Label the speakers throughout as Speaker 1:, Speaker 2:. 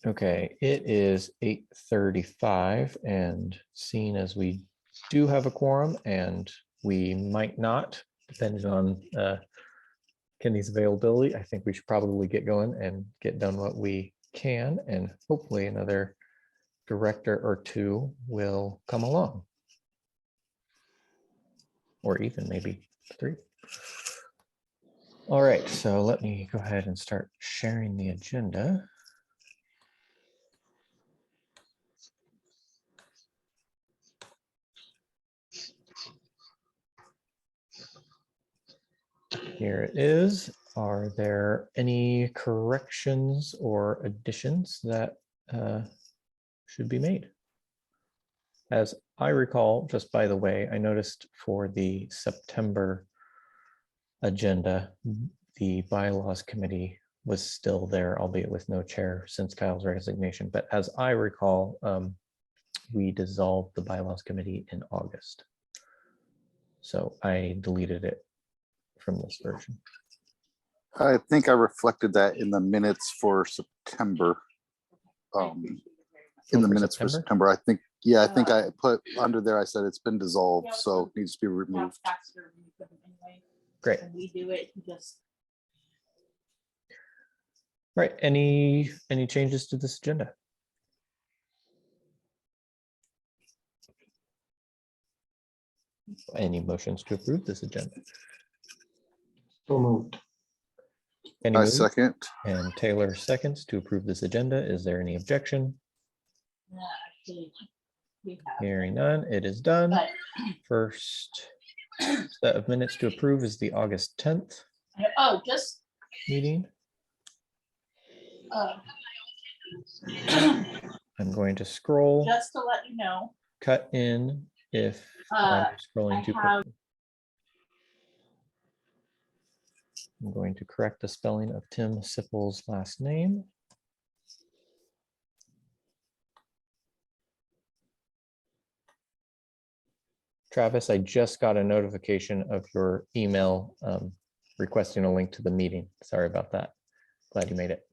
Speaker 1: Okay, it is 8:35, and seeing as we do have a quorum and we might not, depending on Kenny's availability, I think we should probably get going and get done what we can, and hopefully another director or two will come along. Or even maybe 3. All right, so let me go ahead and start sharing the agenda. Here it is. Are there any corrections or additions that should be made? As I recall, just by the way, I noticed for the September agenda, the bylaws committee was still there, albeit with no chair since Kyle's resignation. But as I recall, we dissolved the bylaws committee in August. So I deleted it from this version.
Speaker 2: I think I reflected that in the minutes for September. In the minutes for September, I think, yeah, I think I put under there, I said it's been dissolved, so it needs to be removed.
Speaker 1: Great.
Speaker 3: We do it just.
Speaker 1: Right. Any changes to this agenda? Any motions to approve this agenda?
Speaker 4: So moved.
Speaker 1: Any
Speaker 2: I
Speaker 1: move?
Speaker 2: second.
Speaker 1: And Taylor seconds to approve this agenda. Is there any objection?
Speaker 3: Actually, we have.
Speaker 1: Hearing none, it is done.
Speaker 3: But
Speaker 1: First set of minutes to approve is the August 10th
Speaker 3: oh, just
Speaker 1: meeting.
Speaker 3: uh,
Speaker 1: I'm going to scroll,
Speaker 3: just to let you know,
Speaker 1: cut in if I'm scrolling
Speaker 3: I
Speaker 1: too
Speaker 3: have-
Speaker 1: quickly. I'm going to correct the spelling of Tim Sipple's last name. Travis, I just got a notification of your email requesting a link to the meeting. Sorry about that. Glad you made it.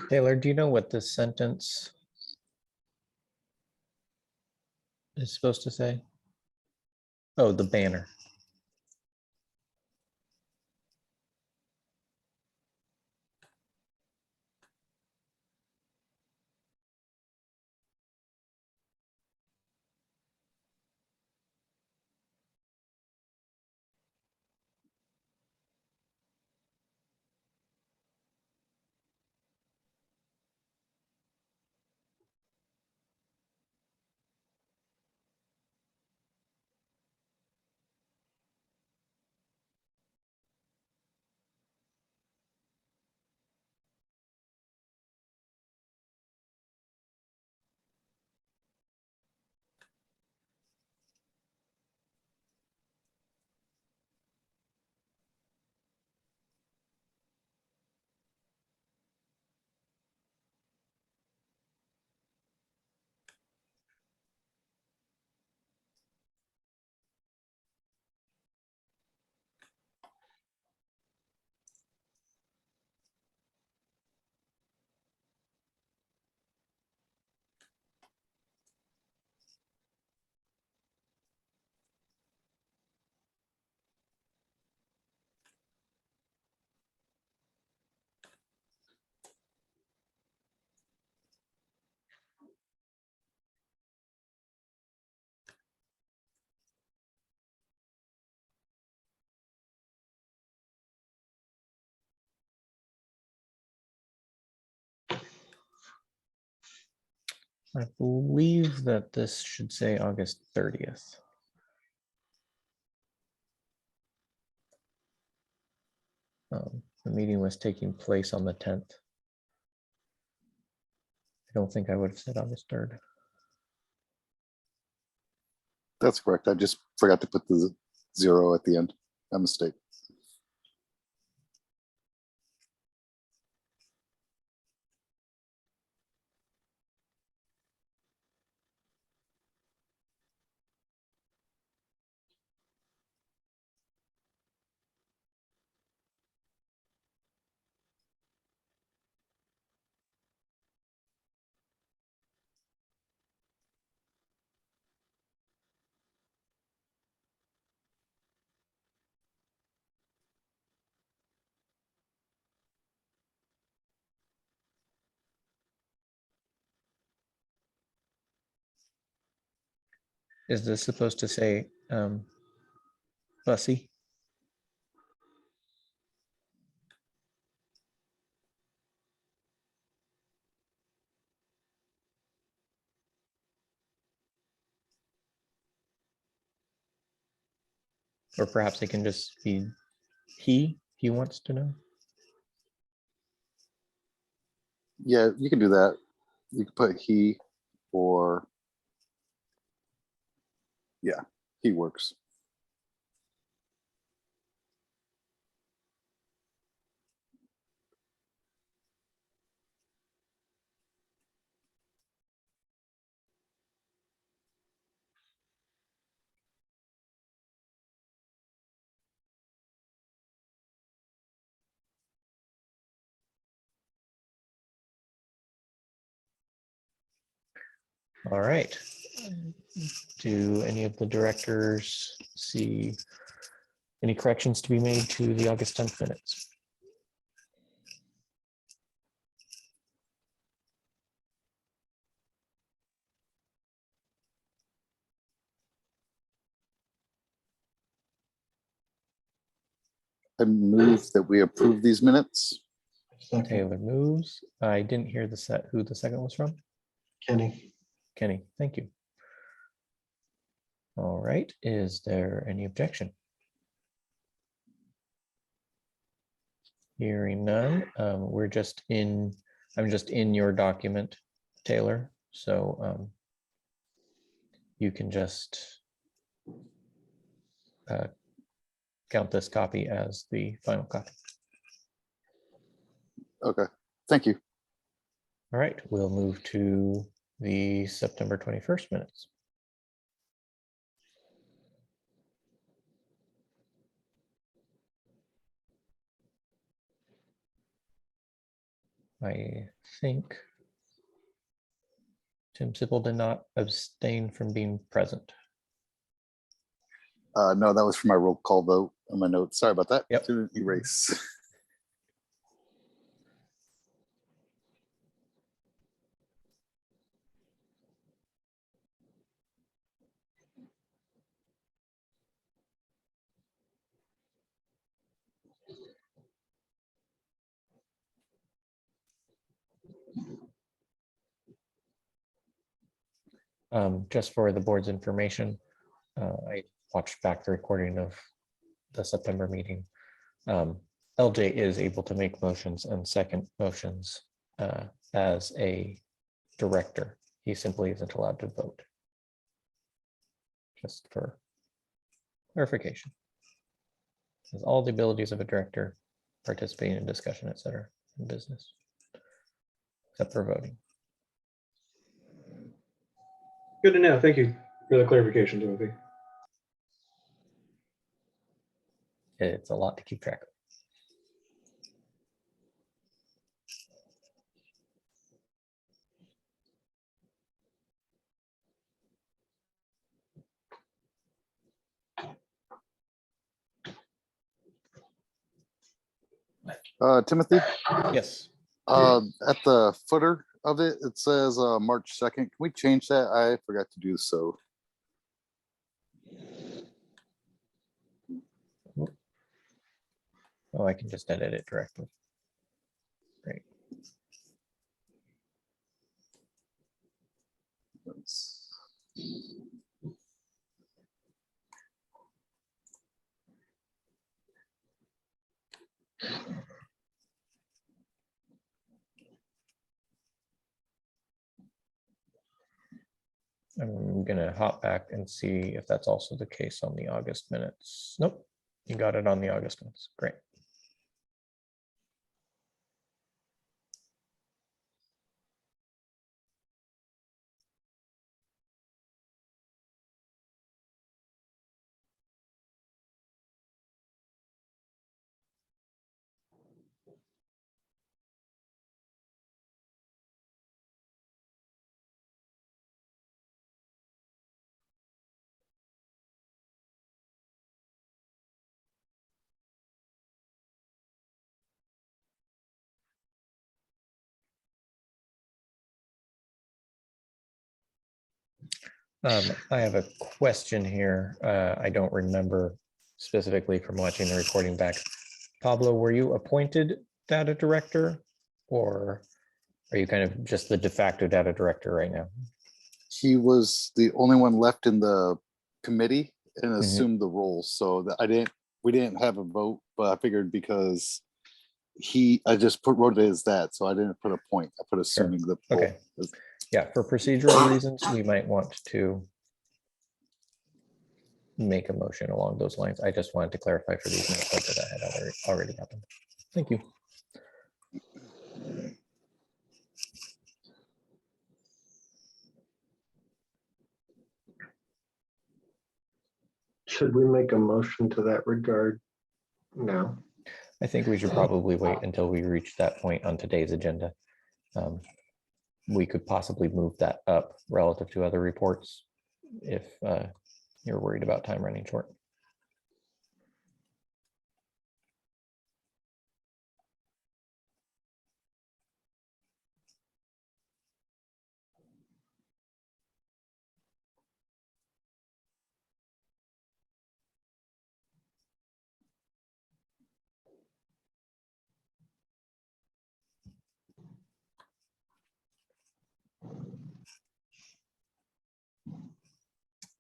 Speaker 1: Taylor, do you know what this sentence is supposed to say? Oh, the banner. I believe that this should say August 30th. The meeting was taking place on the 10th. I don't think I would have said August 3rd.
Speaker 2: That's correct. I just forgot to put the 0 at the end. A mistake.
Speaker 1: Is this supposed to say fussy? Or perhaps it can just be he wants to know.
Speaker 2: Yeah, you can do that. You can put he or yeah, he works.
Speaker 1: All right. Do any of the directors see any corrections to be made to the August 10th minutes?
Speaker 2: I move that we approve these minutes.
Speaker 4: Second,
Speaker 1: Taylor moves. I didn't hear who the second was from.
Speaker 4: Kenny.
Speaker 1: Kenny, thank you. All right, is there any objection? Hearing none, I'm just in your document, Taylor, so you can just count this copy as the final copy.
Speaker 2: Okay, thank you.
Speaker 1: All right, we'll move to the September 21st minutes. I think Tim Sipple did not abstain from being present.
Speaker 2: No, that was for my roll call vote on my notes. Sorry about that.
Speaker 1: Yep.
Speaker 2: Didn't erase.
Speaker 1: Just for the board's information, I watched back the recording of the September meeting. LJ is able to make motions and second motions as a director. He simply isn't allowed to vote. Just for clarification. Has all the abilities of a director, participating in discussion, etc., in business, except for voting.
Speaker 5: Good to know. Thank you for the clarification, Timothy.
Speaker 1: It's a lot to keep track of.
Speaker 2: Timothy,
Speaker 1: Yes.
Speaker 2: at the footer of it, it says March 2nd. Can we change that? I forgot to do so.
Speaker 1: Oh, I can just edit it directly. Great. I'm gonna hop back and see if that's also the case on the August minutes. Nope, you got it on the August ones. Great. I have a question here. I don't remember specifically from watching the recording back. Pablo, were you appointed data director, or are you kind of just the de facto data director right now?
Speaker 2: He was the only one left in the committee and
Speaker 1: Mhm.
Speaker 2: assumed the role. So that we didn't have a vote, but I figured because I just wrote it as that. So I didn't put a point. I put assuming the role.
Speaker 1: Okay. Yeah, for procedural reasons, we might want to make a motion along those lines. I just wanted to clarify for these minutes that that had already happened. Thank you.
Speaker 4: Should we make a motion to that regard? No.
Speaker 1: I think we should probably wait until we reach that point on today's agenda. We could possibly move that up relative to other reports if you're worried about time running short.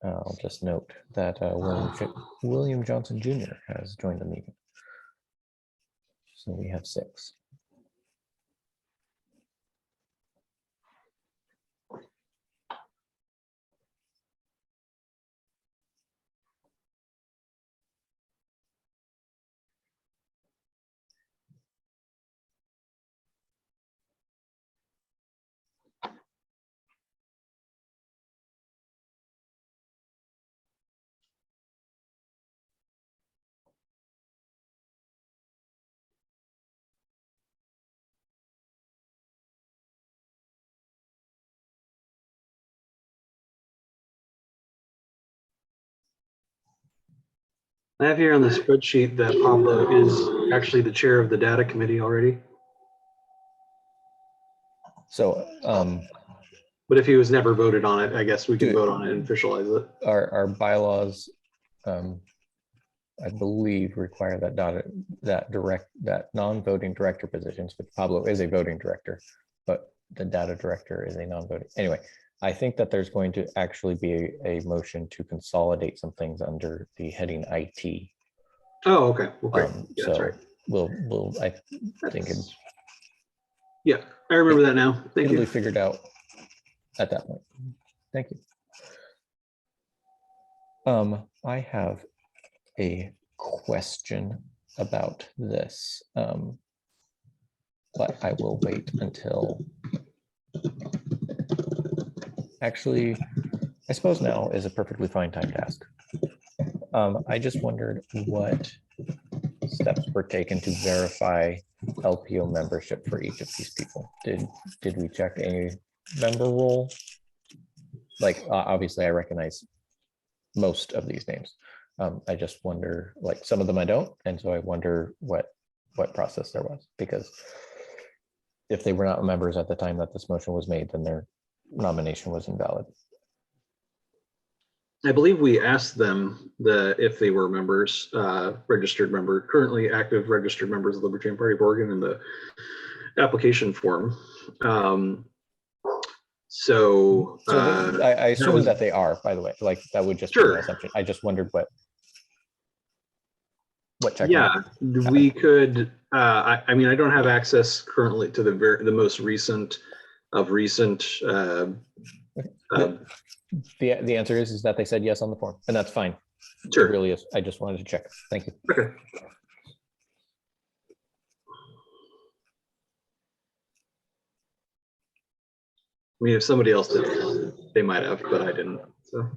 Speaker 1: I'll just note that William Johnson Jr. has joined the meeting. So we have 6.
Speaker 5: I have here on the spreadsheet that Pablo is actually the chair of the data committee already.
Speaker 1: So
Speaker 5: But if he was never voted on it, I guess we could
Speaker 1: Good.
Speaker 5: vote on it and officialize it.
Speaker 1: our bylaws, I believe, require that non-voting director positions, which Pablo is a voting director, but the data director is a non-voting. Anyway, I think that there's going to actually be a motion to consolidate some things under the heading IT.
Speaker 5: Oh, okay. Well, great. Yeah, that's
Speaker 1: So
Speaker 5: right.
Speaker 1: I think
Speaker 5: Yeah, I remember that now. Thank
Speaker 1: it'll be
Speaker 5: you.
Speaker 1: figured out at that point. Thank you. I have a question about this, but I will wait until. Actually, I suppose now is a perfectly fine time to ask. I just wondered what steps were taken to verify LPO membership for each of these people. Did we check a member role? Like, obviously I recognize most of these names. I just wonder, like, some of them I don't, and so I wonder what process there was, because if they were not members at the time that this motion was made, then their nomination was invalid.
Speaker 5: I believe we asked them if they were members, currently active registered members of the Libertarian Party of Oregon in the application form. So,
Speaker 1: I assume
Speaker 5: was-
Speaker 1: that they are, by the way, like that would just be my
Speaker 5: Sure.
Speaker 1: assumption. I just wondered what check.
Speaker 5: yeah, we could, I mean, I don't have access currently to the most recent of recent,
Speaker 1: The answer is that they said yes on the form, and that's fine. It
Speaker 5: sure.
Speaker 1: really is. I just wanted to check. Thank you.
Speaker 5: Okay. I mean, if somebody else did, they might have, but I didn't, so.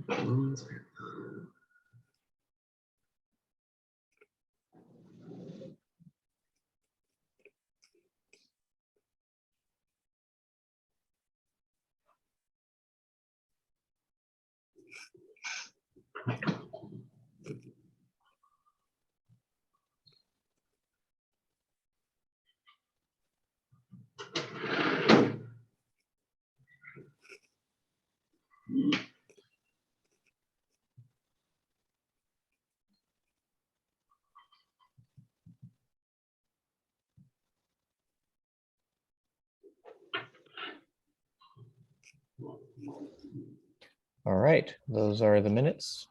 Speaker 5: One second.
Speaker 1: All right, those are the minutes.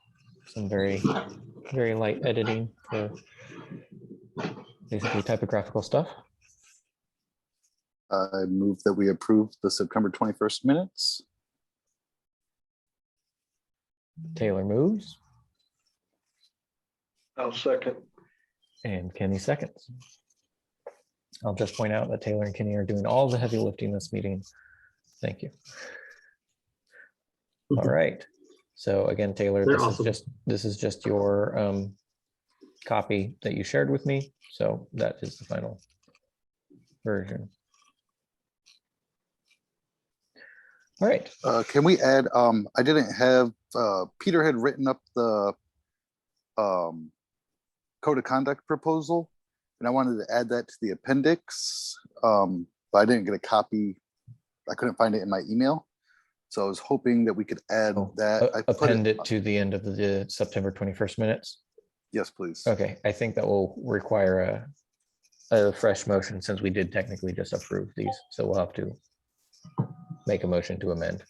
Speaker 1: Some very light editing for basically typographical stuff.
Speaker 2: I move that we approve the September 21st minutes.
Speaker 1: Taylor moves
Speaker 4: I'll second.
Speaker 1: and Kenny seconds. I'll just point out that Taylor and Kenny are doing all the heavy lifting this meeting. Thank you. All right. So again, Taylor,
Speaker 5: They're
Speaker 1: this
Speaker 5: awesome.
Speaker 1: is just your copy that you shared with me. So that is the final version. All right.
Speaker 2: Can we add, I didn't have, Peter had written up the code of conduct proposal, and I wanted to add that to the appendix, but I didn't get a copy. I couldn't find it in my email. So I was hoping that we could add that. I put
Speaker 1: Append it to the end of the September 21st minutes.
Speaker 2: Yes, please.
Speaker 1: Okay, I think that will require a fresh motion since we did technically just approve these. So we'll have to make a motion to amend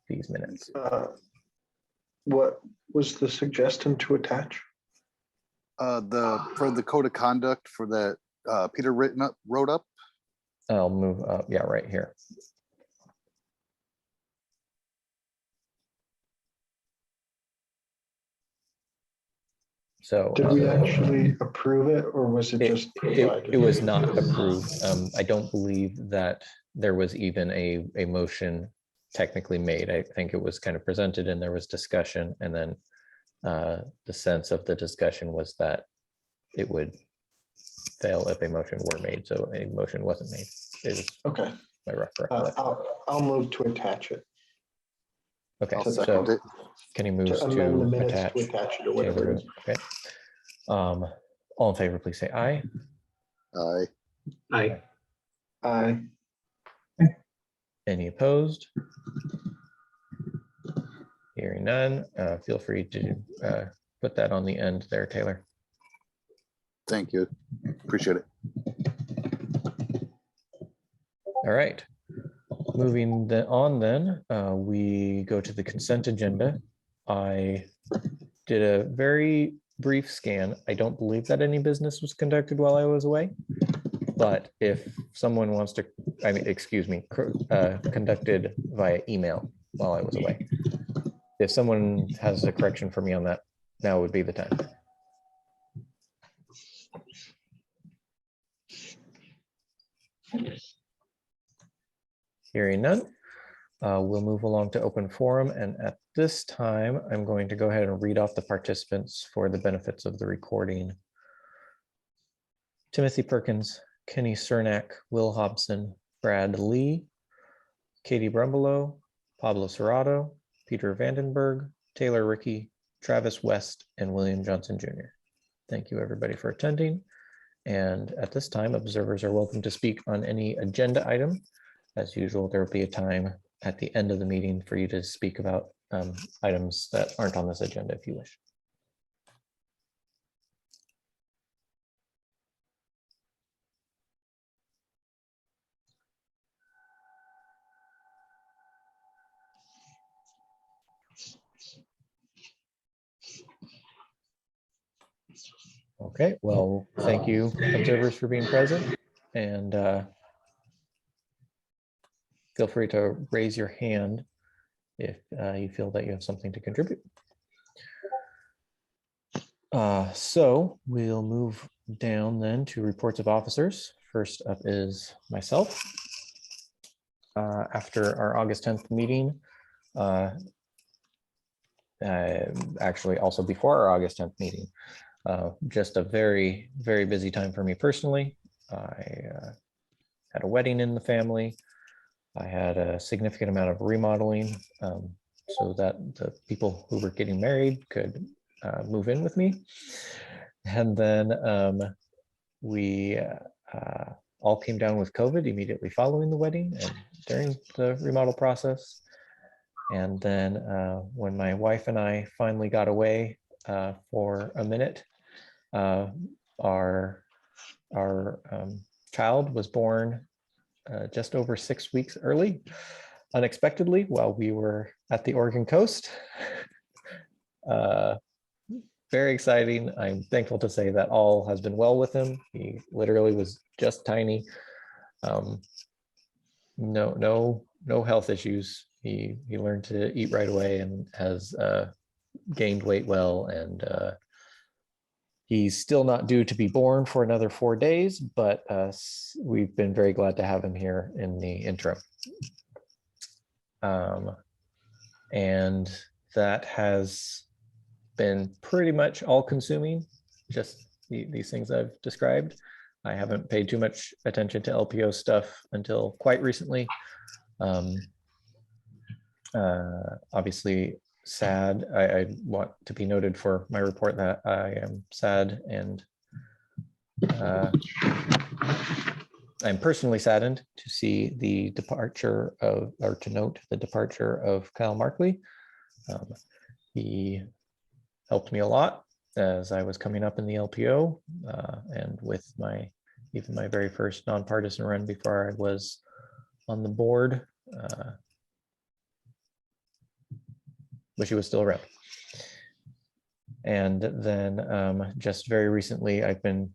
Speaker 1: these minutes.
Speaker 4: What was the suggestion to attach?
Speaker 2: For the code of conduct for that Peter wrote up.
Speaker 1: I'll move up, yeah, right here. So
Speaker 4: Did we actually approve it or was it just provided?
Speaker 1: it was not approved. I don't believe that there was even a motion technically made. I think it was kind of presented and there was discussion, and then the sense of the discussion was that it would fail if a motion were made. So a motion wasn't made. Is
Speaker 4: Okay,
Speaker 1: my rough recollection.
Speaker 4: I'll move to attach it.
Speaker 1: Okay,
Speaker 2: I'll
Speaker 1: so
Speaker 2: second it.
Speaker 1: Kenny moves
Speaker 4: To amend the
Speaker 1: to
Speaker 4: minutes
Speaker 1: attach.
Speaker 4: to attach it or
Speaker 1: Taylor
Speaker 4: whatever it
Speaker 1: moves.
Speaker 4: is.
Speaker 1: Okay. All in favor, please say aye.
Speaker 2: Aye.
Speaker 4: Aye.
Speaker 1: Any opposed? Hearing none, feel free to put that on the end there, Taylor.
Speaker 2: Thank you. Appreciate it.
Speaker 1: All right. Moving on then, we go to the consent agenda. I did a very brief scan. I don't believe that any business was conducted while I was away. But if someone wants to, I mean, excuse me, conducted via email while I was away. If someone has a correction for me on that, now would be the time. Hearing none, we'll move along to open forum. And at this time, I'm going to go ahead and read off the participants for the benefits of the recording. Timothy Perkins, Kenny Cernak, Will Hobson, Brad Lee, Katie Brumbelow, Pablo Serrato, Peter Vandenberg, Taylor Rickey, Travis West, and William Johnson Jr. Thank you, everybody, for attending. And at this time, observers are welcome to speak on any agenda item. As usual, there will be a time at the end of the meeting for you to speak about items that aren't on this agenda if you wish. Okay, well, thank you, observers, for being present, and feel free to raise your hand if you feel that you have something to contribute. So we'll move down then to reports of officers. First up is myself. After our August 10th meeting, actually also before our August 10th meeting, just a very, very busy time for me personally. I had a wedding in the family. I had a significant amount of remodeling so that the people who were getting married could move in with me. And then we all came down with COVID immediately following the wedding and during the remodel process. And then when my wife and I finally got away for a minute, our child was born just over 6 weeks early, unexpectedly, while we were at the Oregon coast. Very exciting. I'm thankful to say that all has been well with him. He literally was just tiny. No health issues. He learned to eat right away and has gained weight well, and he's still not due to be born for another 4 days, but we've been very glad to have him here in the interim. And that has been pretty much all consuming, just these things I've described. I haven't paid too much attention to LPO stuff until quite recently. Obviously sad. I want to be noted for my report that I am sad, and I'm personally saddened to see the departure of, or to note the departure of Kyle Markley. He helped me a lot as I was coming up in the LPO, and with even my very first nonpartisan run before I was on the board. Wish he was still around. And then just very recently, I've been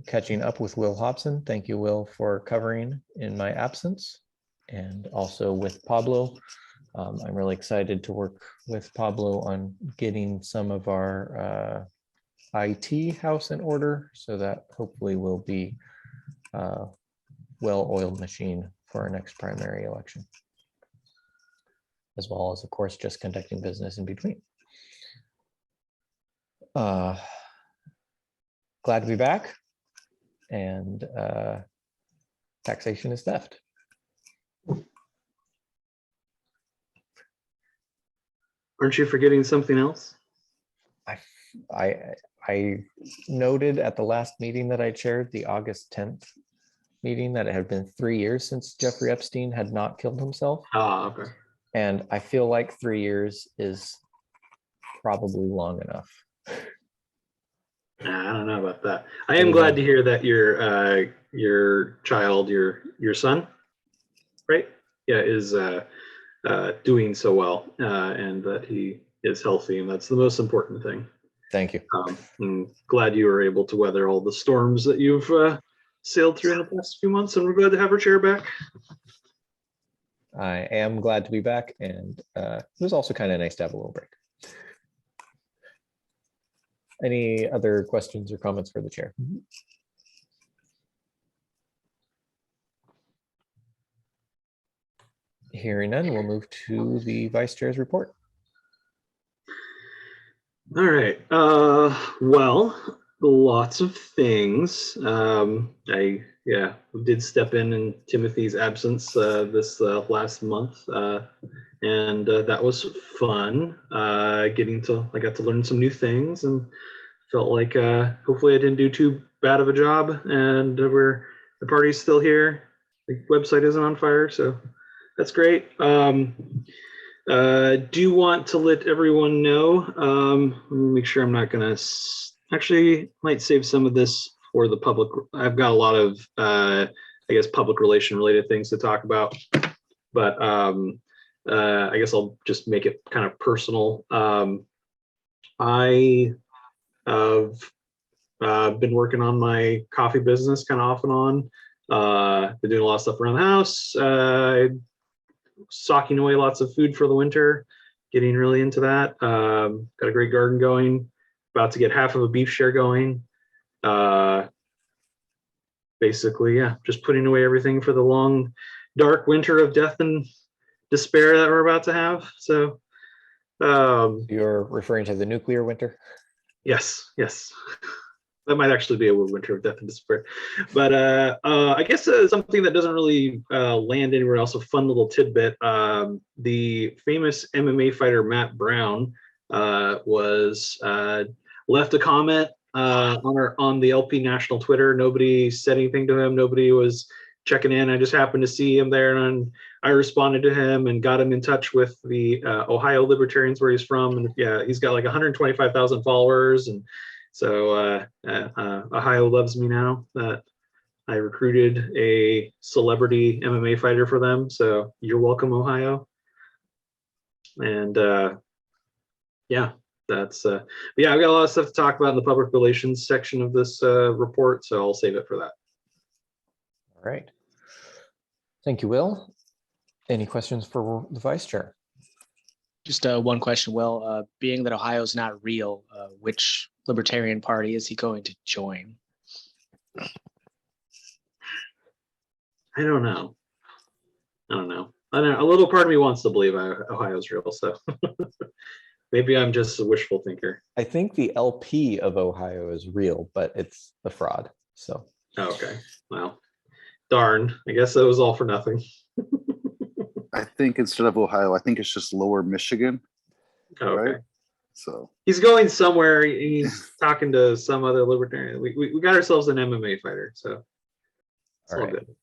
Speaker 1: catching up with Will Hobson. Thank you, Will, for covering in my absence, and also with Pablo. I'm really excited to work with Pablo on getting some of our IT house in order, so that hopefully will be a well-oiled machine for our next primary election, as well as, of course, just conducting business in between. Glad to be back, and taxation is theft.
Speaker 5: Aren't you forgetting something else?
Speaker 1: I noted at the last meeting that I chaired, the August 10th meeting, that it had been 3 years since Jeffrey Epstein had not killed himself.
Speaker 5: Ah, okay.
Speaker 1: And I feel like 3 years is probably long enough.
Speaker 5: I don't know about that. I am glad to hear that your child, your son, right? Yeah, is doing so well, and that he is healthy, and that's the most important thing.
Speaker 1: Thank you.
Speaker 5: I'm glad you were able to weather all the storms that you've sailed through in the past few months, and we're glad to have our chair back.
Speaker 1: I am glad to be back, and it was also kind of nice to have a little break. Any other questions or comments for the chair? Hearing none, we'll move to the vice chair's report.
Speaker 5: All right. Well, lots of things. I did step in Timothy's absence this last month, and that was fun. I got to learn some new things and felt like hopefully I didn't do too bad of a job, and the party's still here. The website isn't on fire, so that's great. Do want to let everyone know. Let me make sure I'm not gonna actually might save some of this for the public. I've got a lot of I guess public relation related things to talk about, but I guess I'll just make it kind of personal. I have been working on my coffee business kind of off and on. Been doing a lot of stuff around the house, socking away lots of food for the winter, getting really into that. Got a great garden going, about to get half of a beef share going. Basically, yeah, just putting away everything for the long, dark winter of death and despair that we're about to have. So,
Speaker 1: You're referring to the nuclear winter?
Speaker 5: yes. That might actually be a winter of death and despair. But I guess something that doesn't really land anywhere else, a fun little tidbit. The famous MMA fighter Matt Brown was left a comment on the LP National Twitter. Nobody said anything to him. Nobody was checking in. I just happened to see him there, and I responded to him and got him in touch with the Ohio Libertarians where he's from. And yeah, he's got like 125,000 followers, and so Ohio loves me now that I recruited a celebrity MMA fighter for them. So you're welcome, Ohio. And yeah, that's yeah, I've got a lot of stuff to talk about in the public relations section of this report, so I'll save it for that.
Speaker 1: All right. Thank you, Will. Any questions for the vice chair?
Speaker 6: Just one question, Will. Being that Ohio's not real, which Libertarian Party is he going to join?
Speaker 5: I don't know. A little part of me wants to believe Ohio's real, so maybe I'm just a wishful thinker.
Speaker 1: I think the LP of Ohio is real, but it's a fraud. So.
Speaker 5: Oh, okay. Well, darn. I guess that was all for nothing.
Speaker 2: I think instead of Ohio, I think it's just Lower Michigan.
Speaker 5: Oh, okay.
Speaker 2: Right? So
Speaker 5: he's going somewhere. He's talking to some other libertarian. We got ourselves an MMA fighter, so it's all
Speaker 1: right.
Speaker 5: good.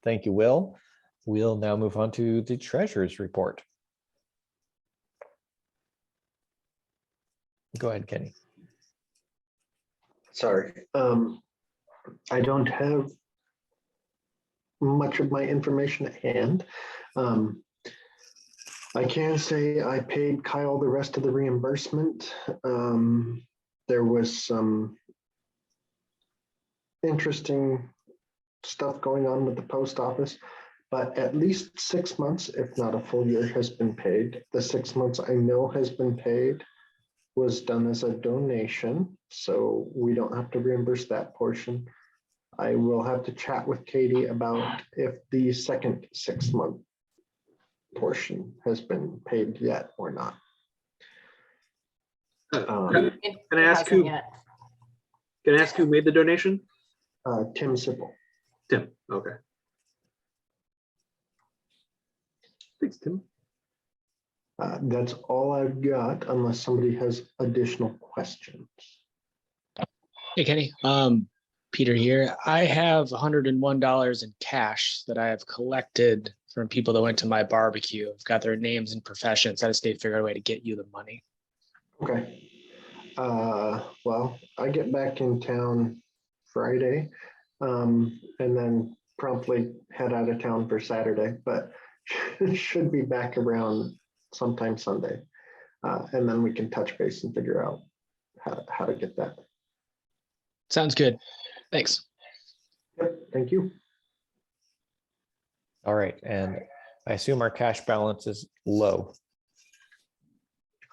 Speaker 1: Thank you, Will. We'll now move on to the treasurer's report. Go ahead, Kenny.
Speaker 4: Sorry. I don't have much of my information at hand. I can say I paid Kyle the rest of the reimbursement. There was some interesting stuff going on with the post office, but at least 6 months, if not a full year, has been paid. The 6 months I know has been paid was done as a donation, so we don't have to reimburse that portion. I will have to chat with Katie about if the second 6 month portion has been paid yet or not.
Speaker 5: Can I ask who? Can I ask who made the donation?
Speaker 4: Tim Sipple.
Speaker 5: Tim. Okay. Thanks, Tim.
Speaker 4: That's all I've got, unless somebody has additional questions.
Speaker 6: Hey, Kenny. Peter here. I have $101 in cash that I have collected from people that went to my barbecue. I've got their names and professions. I just need to figure out a way to get you the money.
Speaker 4: Okay. Well, I get back in town Friday, and then promptly head out of town for Saturday, but should be back around sometime Sunday. And then we can touch base and figure out how to get that.
Speaker 6: Sounds good. Thanks.
Speaker 4: Yep, thank you.
Speaker 1: All right, and I assume our cash balance is low.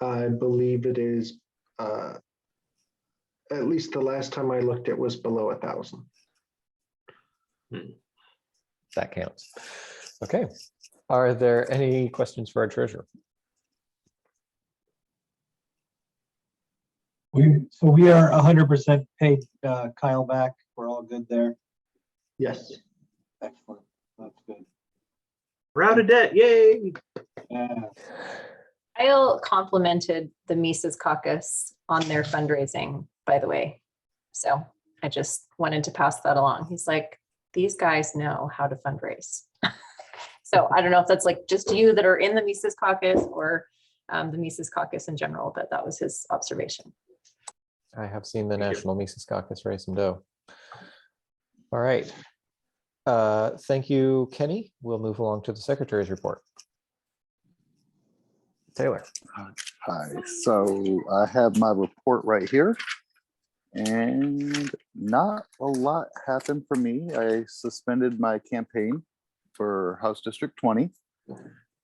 Speaker 4: I believe it is, at least the last time I looked, it was below 1,000.
Speaker 1: That counts. Okay. Are there any questions for our treasurer?
Speaker 7: So we are 100% paid Kyle back. We're all good there.
Speaker 4: Yes.
Speaker 7: Excellent. That's good.
Speaker 5: We're out of debt. Yay.
Speaker 8: Kyle complimented the Mises Caucus on their fundraising by the way. So I just wanted to pass that along. He's like, these guys know how to fundraise. So I don't know if that's like just you that are in the Mises Caucus or the Mises Caucus in general, but that was his observation.
Speaker 1: I have seen the
Speaker 5: Thank you.
Speaker 1: National Mises Caucus raise some dough. All right. Thank you, Kenny. We'll move along to the Secretary's report. Taylor.
Speaker 2: Hi, so I have my report right here. And not a lot happened for me. I suspended my campaign for House District 20.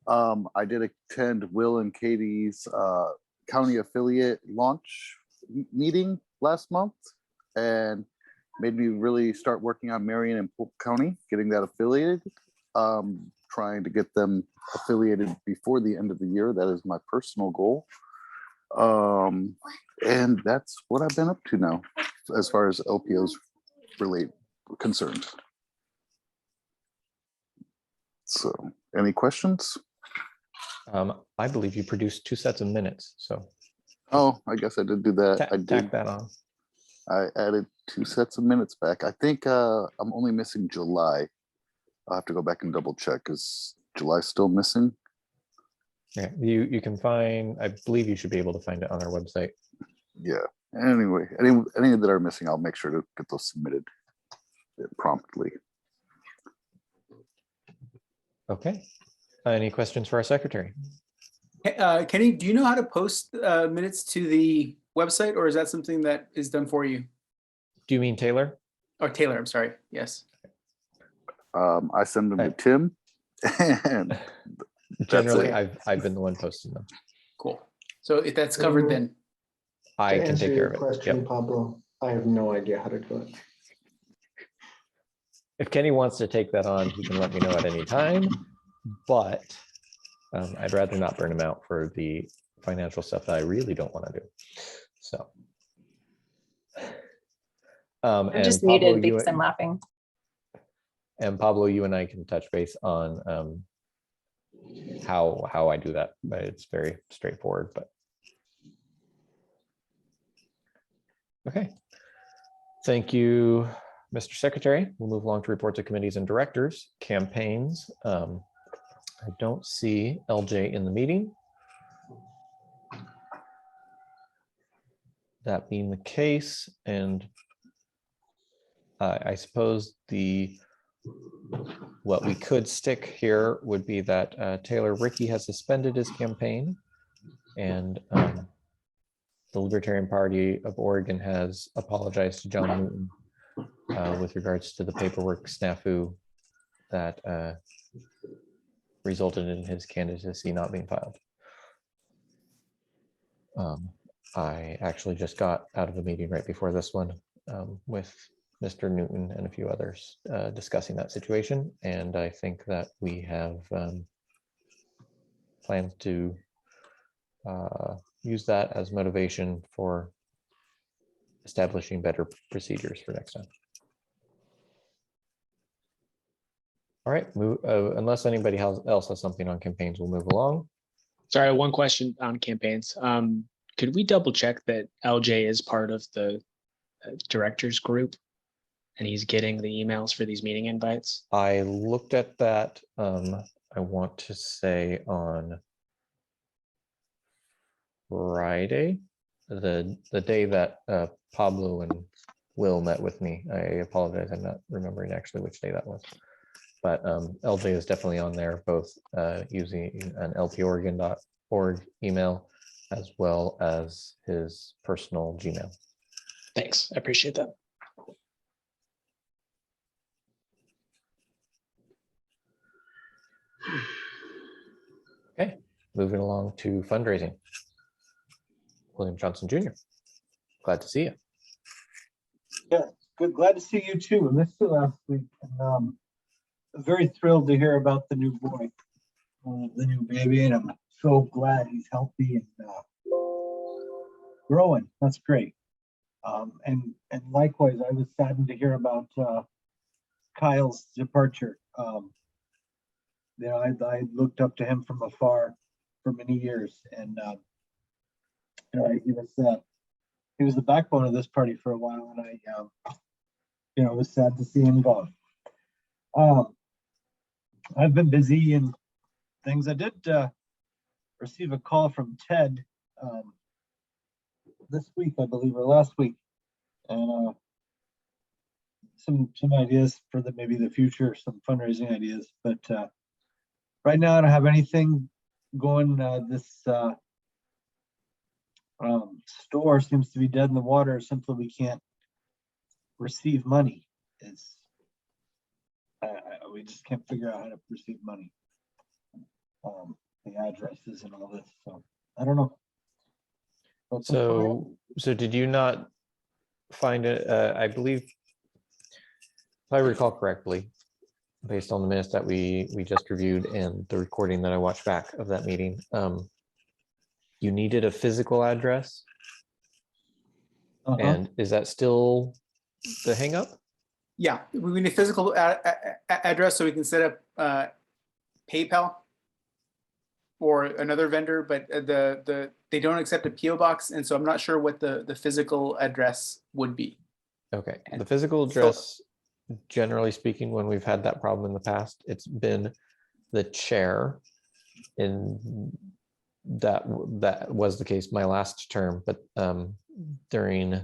Speaker 2: I did attend Will and Katie's county affiliate launch meeting last month, and made me really start working on Marion and Polk County, getting that affiliated, trying to get them affiliated before the end of the year. That is my personal goal. And that's what I've been up to now, as far as LPOs concerned. So, any questions?
Speaker 1: I believe you produced 2 sets of minutes, so
Speaker 2: Oh, I guess I did do that. I
Speaker 1: tack
Speaker 2: did.
Speaker 1: that on.
Speaker 2: I added 2 sets of minutes back. I think I'm only missing July. I'll have to go back and double check. Is July still missing?
Speaker 1: Yeah, you can find, I believe you should be able to find it on our website.
Speaker 2: Yeah. Anyway, any that are missing, I'll make sure to get those submitted promptly.
Speaker 1: Okay. Any questions for our secretary?
Speaker 9: Kenny, do you know how to post minutes to the website, or is that something that is done for you?
Speaker 1: Do you mean Taylor?
Speaker 9: Or Taylor, I'm sorry. Yes.
Speaker 2: I send them to Tim, and
Speaker 1: Generally,
Speaker 2: it.
Speaker 1: I've been the one posting them.
Speaker 9: Cool. So if that's covered, then
Speaker 1: I
Speaker 4: To
Speaker 1: can
Speaker 4: answer
Speaker 1: take care
Speaker 4: your
Speaker 1: of it.
Speaker 4: question,
Speaker 1: Yep.
Speaker 4: Pablo, I have no idea how to do it.
Speaker 1: If Kenny wants to take that on, he can let me know at any time, but I'd rather not burn him out for the financial stuff that I really don't want to do. So.
Speaker 8: I'm just
Speaker 1: Pablo,
Speaker 8: muted because I'm laughing.
Speaker 1: And Pablo, you and I can touch base on how I do that, but it's very straightforward. But okay, thank you, Mr. Secretary. We'll move along to reports of committees and directors, campaigns. I don't see LJ in the meeting. That being the case, and I suppose what we could stick here would be that Taylor Rickey has suspended his campaign, and the Libertarian Party of Oregon has apologized to John Newton with regards to the paperwork snafu that resulted in his candidacy not being filed. I actually just got out of a meeting right before this one with Mr. Newton and a few others discussing that situation. And I think that we have plans to use that as motivation for establishing better procedures for next time. All right, unless anybody else has something on campaigns, we'll move along.
Speaker 6: Sorry, one question on campaigns. Could we double check that LJ is part of the directors group and he's getting the emails for these meeting invites?
Speaker 1: I looked at that, I want to say on Friday, the day that Pablo and Will met with me. I apologize, I'm not remembering actually which day that was. But LJ is definitely on there, both using an lporegon.org email as well as his personal Gmail.
Speaker 6: Thanks, I appreciate that.
Speaker 1: Okay, moving along to fundraising. William Johnson Jr. Glad to see you.
Speaker 7: Yeah, good. Glad to see you too. I missed you last week. And, very thrilled to hear about the new boy, the new baby, and I'm so glad he's healthy and growing. That's great. And likewise, I was saddened to hear about Kyle's departure. You know, I looked up to him from afar for many years, and you know, he was he was the backbone of this party for a while, and I, it was sad to see him go. I've been busy and things. I did receive a call from Ted this week, I believe, or last week, and some ideas for maybe the future, some fundraising ideas. But right now, I don't have anything going. This store seems to be dead in the water simply we can't receive money. We just can't figure out how to receive money. The addresses and all this, so I don't know.
Speaker 1: So did you not find it? I believe, if I recall correctly, based on the minutes that we just reviewed and the recording that I watched back of that meeting, you needed a physical address. And is that still the hang up?
Speaker 9: Yeah, we need a physical address so we can set up PayPal or another vendor, but they don't accept a PO box, and so I'm not sure what the physical address would be.
Speaker 1: Okay, the physical address, generally speaking, when we've had that problem in the past, it's been the chair. In that was the case my last term, but during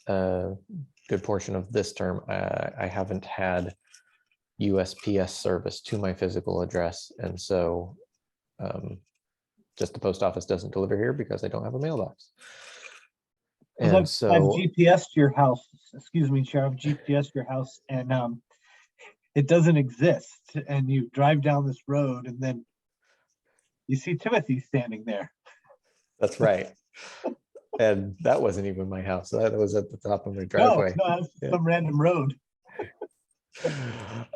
Speaker 1: a good portion of this term, I haven't had USPS service to my physical address, and so just the post office doesn't deliver here because I don't have a mailbox. And
Speaker 7: I've
Speaker 1: so
Speaker 7: GPSed your house. Excuse me, Chair. I've GPSed your house, and it doesn't exist. And you drive down this road, and then you see Timothy standing there.
Speaker 1: that's right. And that wasn't even my house. That was at the top of my driveway.
Speaker 7: No, it's some random road.
Speaker 8: We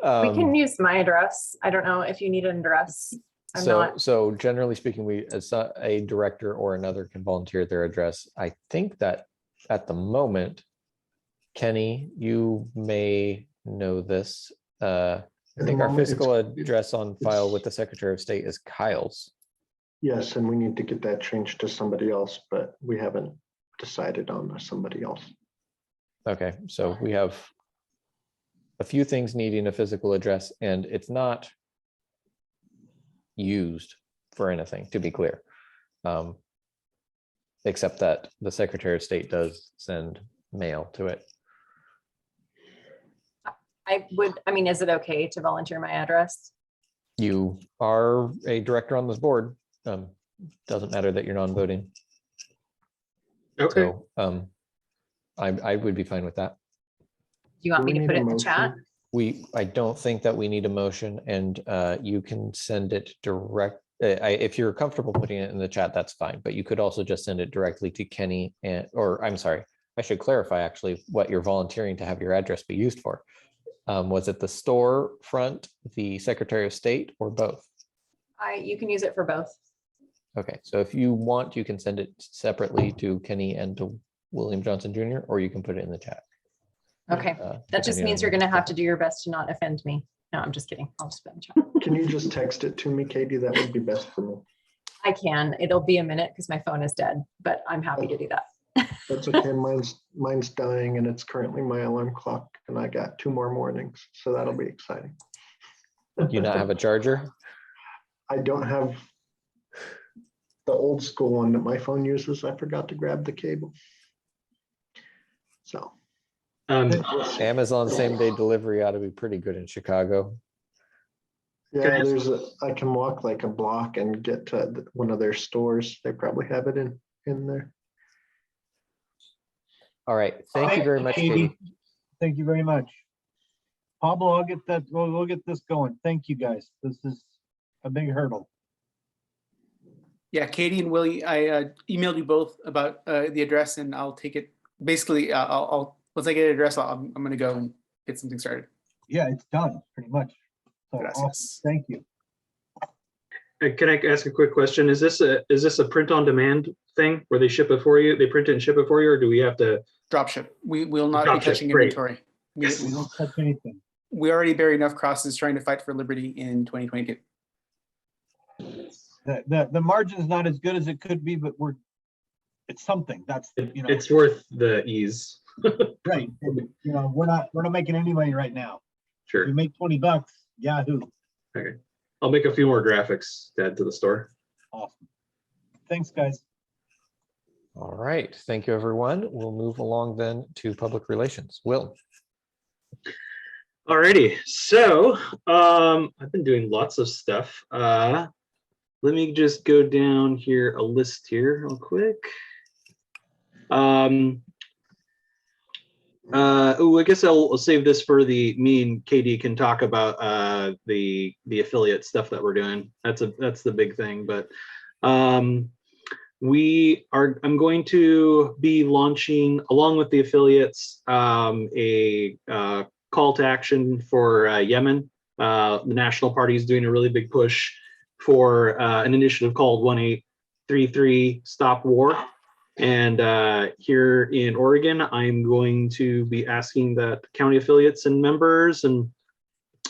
Speaker 8: can use my address. I don't know if you need an address.
Speaker 1: So generally speaking, a director or another can volunteer their address. I think that at the moment, Kenny, you may know this. I think our physical address on file with the Secretary of State is Kyle's.
Speaker 4: Yes, and we need to get that changed to somebody else, but we haven't decided on somebody else.
Speaker 1: Okay, so we have a few things needing a physical address, and it's not used for anything, to be clear, except that the Secretary of State does send mail to it.
Speaker 8: Is it okay to volunteer my address?
Speaker 1: You are a director on this board. Doesn't matter that you're non-voting.
Speaker 5: Okay.
Speaker 1: So I would be fine with that.
Speaker 8: Do you want me to put it in the chat?
Speaker 1: I don't think that we need a motion, and you can send it direct. If you're comfortable putting it in the chat, that's fine. But you could also just send it directly to Kenny, or I'm sorry, I should clarify actually what you're volunteering to have your address be used for. Was it the store front, the Secretary of State, or both?
Speaker 8: You can use it for both.
Speaker 1: Okay, so if you want, you can send it separately to Kenny and to William Johnson Jr., or you can put it in the chat.
Speaker 8: Okay, that just means you're going to have to do your best to not offend me. No, I'm just kidding. I'll just put it in the chat.
Speaker 4: Can you just text it to me, Katie? That would be best for me.
Speaker 8: I can. It'll be a minute because my phone is dead, but I'm happy to do that.
Speaker 4: That's okay. Mine's dying, and it's currently my alarm clock, and I got 2 more mornings, so that'll be exciting.
Speaker 1: Do you not have a charger?
Speaker 4: I don't have the old school one that my phone uses. I forgot to grab the cable. So
Speaker 1: Amazon same-day delivery ought to be pretty good in Chicago.
Speaker 4: yeah, I can walk like a block and get to one of their stores. They probably have it in there.
Speaker 1: All right, thank you very much, Katie.
Speaker 7: Thank you very much. Pablo, I'll get that. We'll get this going. Thank you, guys. This is a big hurdle.
Speaker 9: Yeah, Katie and Willie, I emailed you both about the address, and I'll take it. Basically, once I get an address, I'm going to go and get something started.
Speaker 7: Yeah, it's done pretty much. So
Speaker 9: Gracias.
Speaker 7: awesome. Thank you.
Speaker 5: Can I ask a quick question? Is this a print on demand thing where they ship it for you? They print it and ship it for you, or do we have to
Speaker 9: Drop ship. We will not
Speaker 5: Drop
Speaker 9: be
Speaker 5: ship,
Speaker 9: touching
Speaker 5: great.
Speaker 9: inventory.
Speaker 7: We don't touch anything.
Speaker 9: We already bear enough crosses trying to fight for liberty in 2022.
Speaker 7: The margin's not as good as it could be, but we're it's something. That's, you know,
Speaker 5: It's worth the ease.
Speaker 7: right. And, you know, we're not making any money right now. If
Speaker 5: Sure.
Speaker 7: we make $20, yahoo.
Speaker 5: Okay. I'll make a few more graphics to add to the store.
Speaker 7: Awesome. Thanks, guys.
Speaker 1: All right. Thank you, everyone. We'll move along then to public relations. Will.
Speaker 5: Alrighty, so I've been doing lots of stuff. Let me just go down here a list here real quick. I guess I'll save this for me and Katie can talk about the affiliate stuff that we're doing. That's the big thing. But I'm going to be launching along with the affiliates a call to action for Yemen. The National Party is doing a really big push for an initiative called 1833 Stop War. And here in Oregon, I'm going to be asking that county affiliates and members and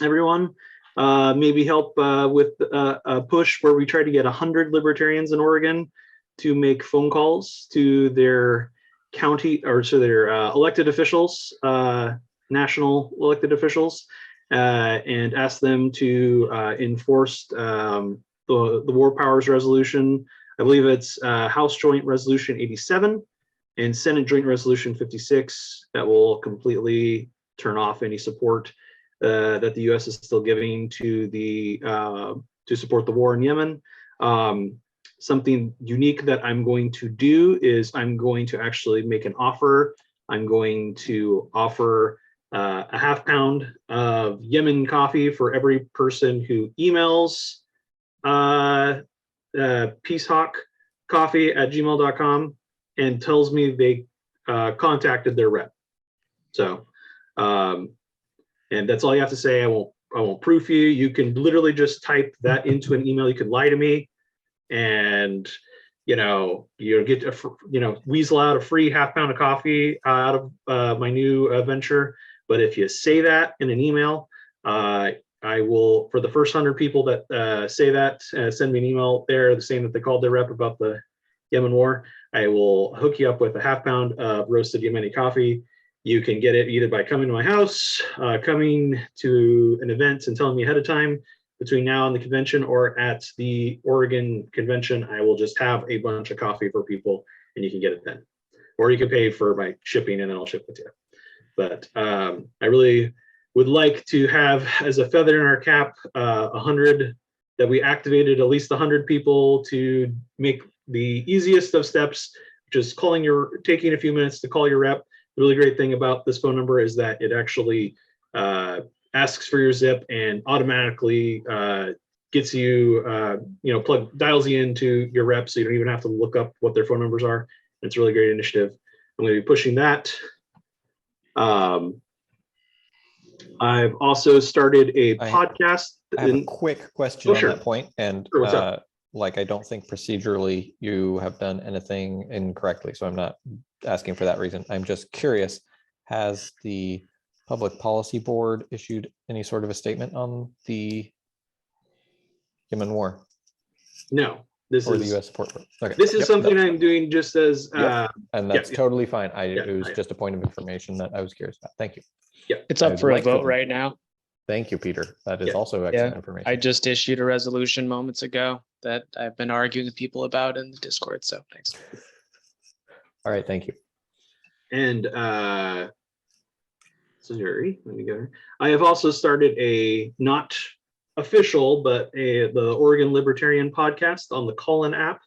Speaker 5: everyone maybe help with a push where we try to get 100 libertarians in Oregon to make phone calls to their county or to their elected officials, national elected officials, and ask them to enforce the War Powers Resolution. I believe it's House Joint Resolution 87 and Senate Joint Resolution 56 that will completely turn off any support that the U.S. is still giving to to support the war in Yemen. Something unique that I'm going to do is I'm going to actually make an offer. I'm going to offer a half pound of Yemen coffee for every person who emails peacehawkcoffee@gmail.com and tells me they contacted their rep. So, and that's all you have to say. I won't proof you. You can literally just type that into an email. You can lie to me, and you get weasel out a free half pound of coffee out of my new venture. But if you say that in an email, I will, for the first 100 people that say that, send me an email there, the same that they called their rep about the Yemen war, I will hook you up with a half pound of roasted Yemeni coffee. You can get it either by coming to my house, coming to an event and telling me ahead of time between now and the convention, or at the Oregon convention, I will just have a bunch of coffee for people and you can get it then. Or you can pay for my shipping and then I'll ship it to you. But I really would like to have as a feather in our cap 100, that we activated at least 100 people to make the easiest of steps, just taking a few minutes to call your rep. The really great thing about this phone number is that it actually asks for your zip and automatically gets you, dials you into your rep, so you don't even have to look up what their phone numbers are. It's a really great initiative. I'm going to be pushing that. I've also started a podcast.
Speaker 1: I have a quick question on that point, and
Speaker 5: Sure, what's up?
Speaker 1: I don't think procedurally you have done anything incorrectly, so I'm not asking for that reason. I'm just curious, has the Public Policy Board issued any sort of a statement on the Yemen war?
Speaker 5: No, this
Speaker 1: or
Speaker 5: is
Speaker 1: the U.S. support. Okay.
Speaker 5: This is something I'm doing just as
Speaker 1: and that's totally fine. It was
Speaker 5: yeah.
Speaker 1: just a point of information that I was curious about. Thank you.
Speaker 5: Yeah,
Speaker 6: It's up
Speaker 1: I'd
Speaker 6: for a
Speaker 1: like to
Speaker 6: vote
Speaker 1: know.
Speaker 6: right now.
Speaker 1: Thank you, Peter. That is
Speaker 5: Yeah.
Speaker 1: also excellent information.
Speaker 6: I just issued a resolution moments ago that I've been arguing with people about in the Discord. So thanks.
Speaker 1: All right, thank you.
Speaker 5: And sorry, let me go here. I have also started a not official, but the Oregon Libertarian podcast on the Callin app.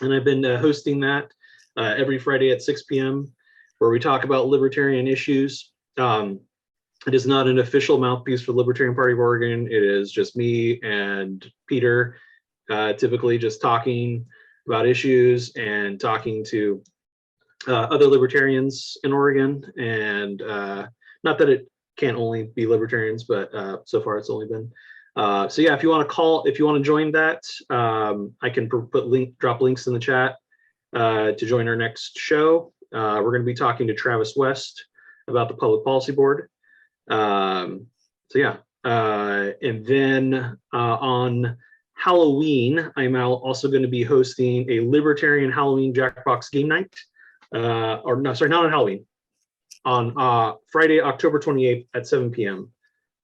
Speaker 5: And I've been hosting that every Friday at 6 p.m. where we talk about libertarian issues. It is not an official mouthpiece for the Libertarian Party of Oregon. It is just me and Peter, typically just talking about issues and talking to other libertarians in Oregon. And not that it can't only be libertarians, but so far it's only been. So yeah, if you want to join that, I can drop links in the chat to join our next show. We're going to be talking to Travis West about the Public Policy Board. So yeah, and then on Halloween, I'm also going to be hosting a Libertarian Halloween Jackbox game night. Or no, sorry, not on Halloween. On Friday, October 28th at 7 p.m.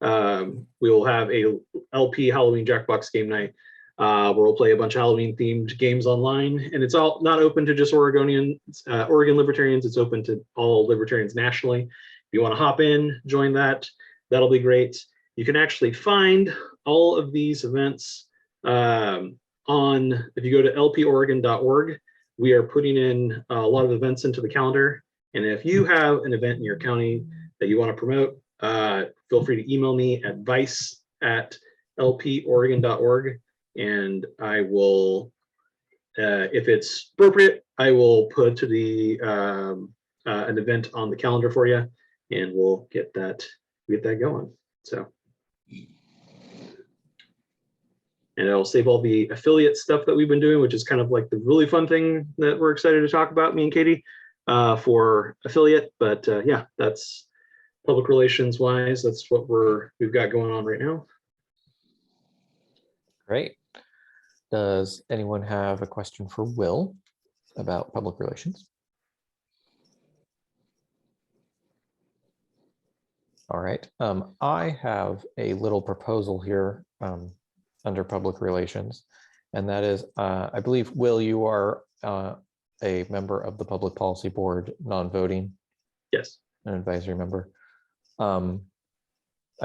Speaker 5: We will have a LP Halloween Jackbox game night where we'll play a bunch of Halloween themed games online. And it's all not open to just Oregon Libertarians. It's open to all Libertarians nationally. If you want to hop in, join that, that'll be great. You can actually find all of these events if you go to lporegon.org, we are putting in a lot of events into the calendar. And if you have an event in your county that you want to promote, feel free to email me at vice@lporegon.org. And I will, if it's appropriate, I will put to the an event on the calendar for you, and we'll get that going. So. And I'll save all the affiliate stuff that we've been doing, which is kind of like the really fun thing that we're excited to talk about, me and Katie, for affiliate. But yeah, that's public relations wise. That's what we've got going on right now.
Speaker 1: Great. Does anyone have a question for Will about public relations? All right. I have a little proposal here under public relations, and that is, I believe, Will, you are a member of the Public Policy Board, non-voting.
Speaker 5: Yes.
Speaker 1: An advisory member. I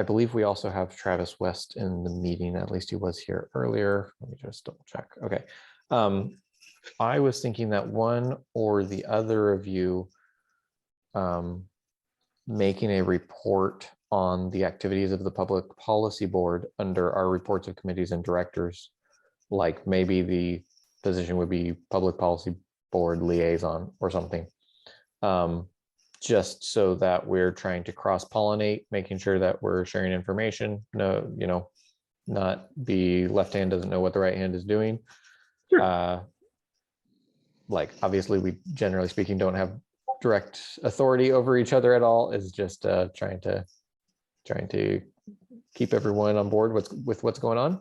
Speaker 1: believe we also have Travis West in the meeting, at least he was here earlier. Let me just double check. Okay. I was thinking that one or the other of you making a report on the activities of the Public Policy Board under our reports of committees and directors, like maybe the position would be Public Policy Board liaison or something, just so that we're trying to cross-pollinate, making sure that we're sharing information. No, not the left hand doesn't know what the right hand is doing.
Speaker 5: Sure.
Speaker 1: Like obviously we generally speaking don't have direct authority over each other at all. Is just trying to keep everyone on board with what's going on.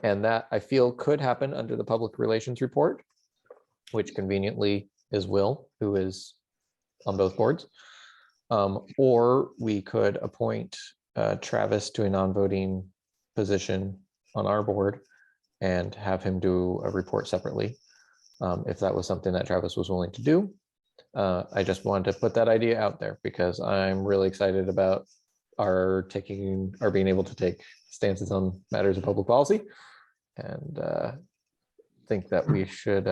Speaker 1: And that I feel could happen under the public relations report, which conveniently is Will, who is on both boards. Or we could appoint Travis to a non-voting position on our board and have him do a report separately, if that was something that Travis was willing to do. I just wanted to put that idea out there because I'm really excited about our being able to take stances on matters of public policy, and think that we should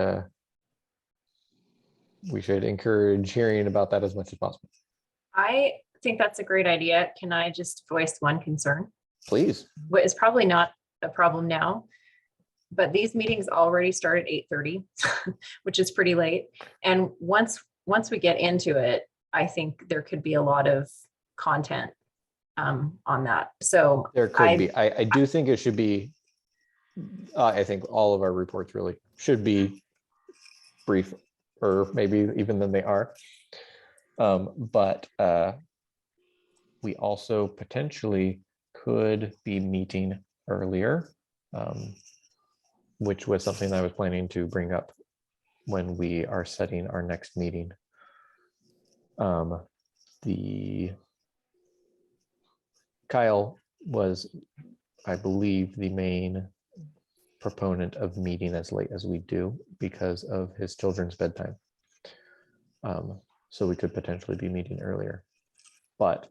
Speaker 1: encourage hearing about that as much as possible.
Speaker 8: I think that's a great idea. Can I just voice one concern?
Speaker 1: Please.
Speaker 8: What is probably not a problem now, but these meetings already start at 8:30, which is pretty late. And once we get into it, I think there could be a lot of content on that. So
Speaker 1: There could be. I do think it should be. I think all of our reports really should be brief, or maybe even than they are. But we also potentially could be meeting earlier, which was something I was planning to bring up when we are setting our next meeting. Kyle was, I believe, the main proponent of meeting as late as we do because of his children's bedtime. So we could potentially be meeting earlier. But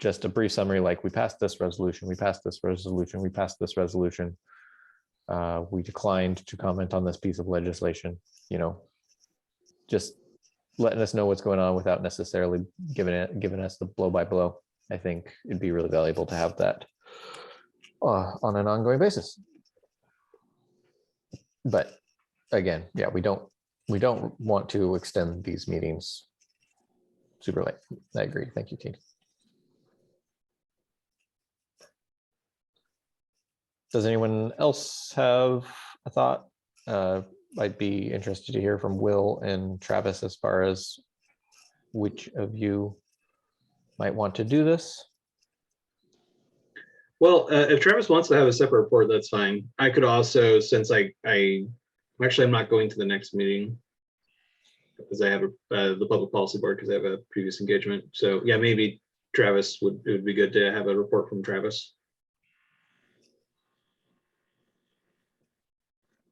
Speaker 1: just a brief summary, like we passed this resolution, we passed this resolution, we passed this resolution. We declined to comment on this piece of legislation, just letting us know what's going on without necessarily giving us the blow by blow. I think it'd be really valuable to have that on an ongoing basis. But again, yeah, we don't want to extend these meetings super late. I agree. Thank you, Kate. Does anyone else have a thought? I'd be interested to hear from Will and Travis as far as which of you might want to do this.
Speaker 5: Well, if Travis wants to have a separate report, that's fine. I could also, since I'm not going to the next meeting because I have the public policy board because I have a previous engagement. So yeah, maybe Travis it would be good to have a report from Travis.